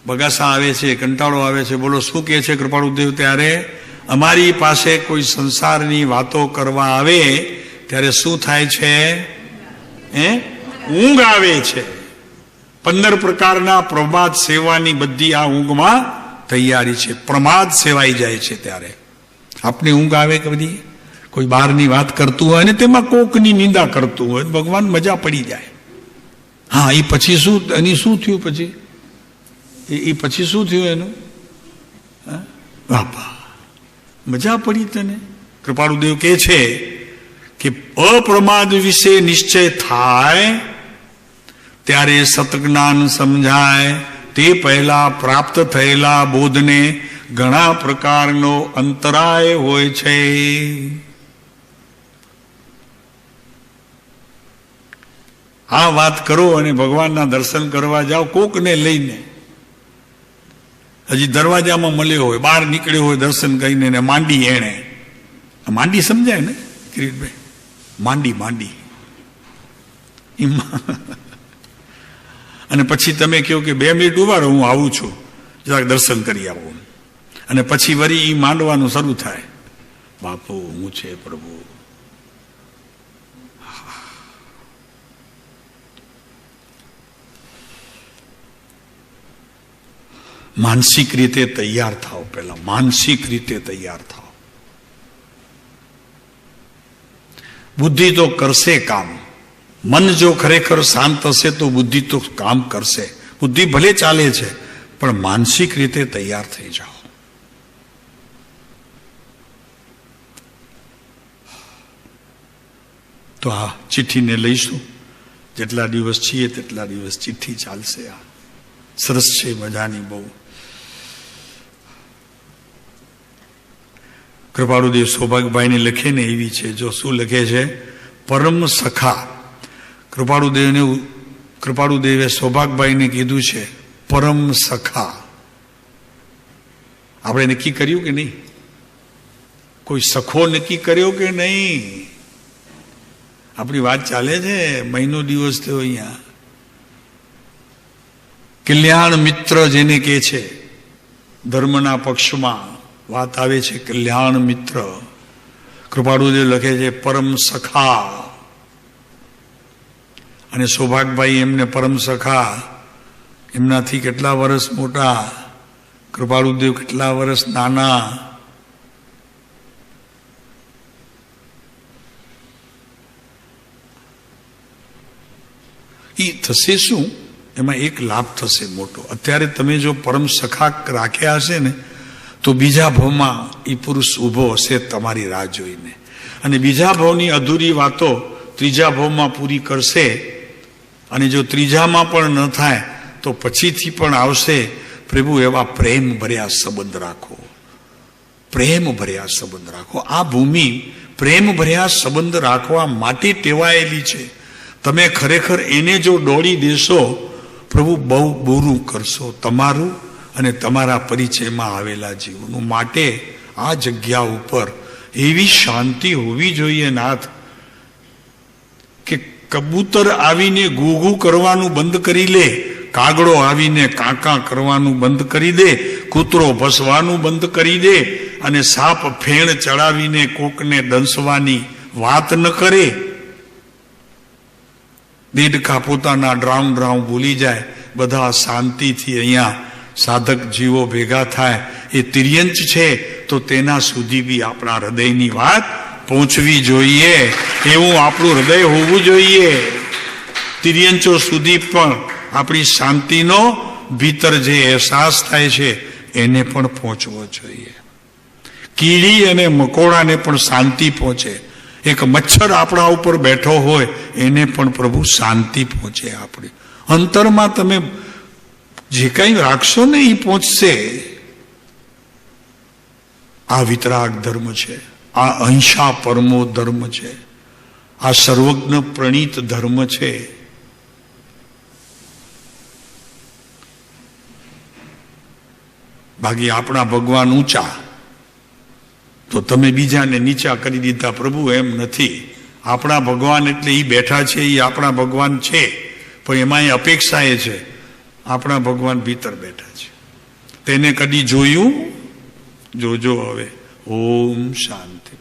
બગાસા આવે છે, કંટાળો આવે છે, બોલો શું કહે છે કૃપાળુદેવ? ત્યારે અમારી પાસે કોઈ સંસારની વાતો કરવા આવે ત્યારે શું થાય છે? ઊંઘ આવે છે. 15 પ્રકારના પ્રમાદ સેવાની બધી આ ઊંઘમાં તૈયારી છે. પ્રમાદ સેવાઈ જાય છે ત્યારે આપને ઊંઘ આવે કે બધી કોઈ બહારની વાત કરતું હોય ને તેમાં કોકની નિંદા કરતું હોય, ભગવાન મજા પડી જાય. હા, એ પછી શું, એની શું થયું પછી? એ પછી શું થયું એનું? બાપા મજા પડી તને? કૃપાળુદેવ કહે છે કે અપ્રમાદ વિશે નિશ્ચય થાય ત્યારે સતજ્ઞાન સમજાય. તે પહેલા પ્રાપ્ત થયેલા બોધને ઘણા પ્રકારનો અંતરાય હોય છે. આ વાત કરો અને ભગવાનના દર્શન કરવા જાઓ કોકને લઈને, હજી દરવાજામાં મળ્યો હોય, બહાર નીકળ્યો હોય દર્શન કરીને, ને માંડી એણે, માંડી સમજાય ને કિરીટભાઈ? માંડી અને પછી તમે કહો કે 2 મિનિટ ઉભા રહો, હું આવું છું, જરાક દર્શન કરી આવું, અને પછી વળી એ માંડવાનું શરૂ થાય. બાપુ હું છે પ્રભુ. માનસિક રીતે તૈયાર થાઓ, પહેલા માનસિક રીતે તૈયાર થાઓ. બુદ્ધિ તો કરશે કામ. મન જો ખરેખર શાંત હશે તો બુદ્ધિ તો કામ કરશે. બુદ્ધિ ભલે ચાલે છે પણ માનસિક રીતે તૈયાર થઈ જાઓ. તો આ ચિઠ્ઠીને લઈશું. જેટલા દિવસ છીએ તેટલા દિવસ ચિઠ્ઠી ચાલશે. આ સરસ છે, મજાની બહુ. કૃપાળુદેવ સૌભાગ્યભાઈને લખે ને એવી છે. જો શું લખે છે? પરમ સખા. કૃપાળુદેવે સૌભાગ્યભાઈને કીધું છે પરમ સખા. આપણે નક્કી કર્યું કે નહીં? કોઈ સખો નક્કી કર્યો કે નહીં? આપણી વાત ચાલે છે, મહિનો દિવસ થયો અહીંયા. કલ્યાણ મિત્ર જેને કહે છે, ધર્મના પક્ષમાં વાત આવે છે કલ્યાણ મિત્ર. કૃપાળુદેવ લખે છે પરમ સખા. અને સૌભાગભાઈ એમને પરમ સખા, એમનાથી કેટલા વર્ષ મોટા, કૃપાળુદેવ કેટલા વર્ષ નાના. એ થશે શું? એમાં એક લાભ થશે મોટો. અત્યારે તમે જો પરમ સખા રાખ્યા હશે ને તો બીજા ભાવમાં એ પુરુષ ઊભો હશે તમારી રાહ જોઈને, અને બીજા ભાવની અધૂરી વાતો ત્રીજા ભાવમાં પૂરી કરશે. અને જો ત્રીજામાં પણ ન થાય તો પછીથી પણ આવશે. પ્રભુ એવા પ્રેમ ભર્યા સંબંધ રાખો, પ્રેમ ભર્યા સંબંધ રાખો. આ ભૂમિ પ્રેમ ભર્યા સંબંધ રાખવા માટે ટેવાયેલી છે. તમે ખરેખર એને જો દોડી દેશો, પ્રભુ બહુ બુરું કરશો તમારું અને તમારા પરિચયમાં આવેલા જીવનું. માટે આ જગ્યા ઉપર એવી શાંતિ હોવી જોઈએ નાથ, કે કબૂતર આવીને ઘૂઘૂ કરવાનું બંધ કરી લે, કાગડો આવીને કાંકા કરવાનું બંધ કરી દે, કૂતરો ભસવાનું બંધ કરી દે, અને સાપ ફેણ ચડાવીને કોકને દંસવાની વાત ન કરે. દેડકા પોતાના ડ્રાઉં ભૂલી જાય. બધા શાંતિથી અહીંયા સાધક જીવો ભેગા થાય. એ તિર્યંચ છે તો તેના સુધી બી આપણા હૃદયની વાત પહોંચવી જોઈએ. એવું આપણું હૃદય હોવું જોઈએ. તિર્યંચો સુધી પણ આપણી શાંતિનો ભીતર જે અહેસાસ થાય છે એને પણ પહોંચવો જોઈએ. કીડી અને મકોડાને પણ શાંતિ પહોંચે. એક મચ્છર આપણા ઉપર બેઠો હોય એને પણ પ્રભુ શાંતિ પહોંચે. આપણી અંતરમાં તમે જે કંઈ રાખશો ને એ પહોંચશે. આ વિતરાગ ધર્મ છે, આ અહિંસા પરમો ધર્મ છે, આ સર્વજ્ઞ પ્રણીત ધર્મ છે. બાકી આપણા ભગવાન ઊંચા તો તમે બીજાને નીચા કરી દીધા. પ્રભુ એમ નથી. આપણા ભગવાન એટલે એ બેઠા છે એ આપણા ભગવાન છે, પણ એમાં એ અપેક્ષા એ છે આપણા ભગવાન ભીતર બેઠા છે. તેને કદી જોયું? જોજો હવે. ઓમ શાંતિ.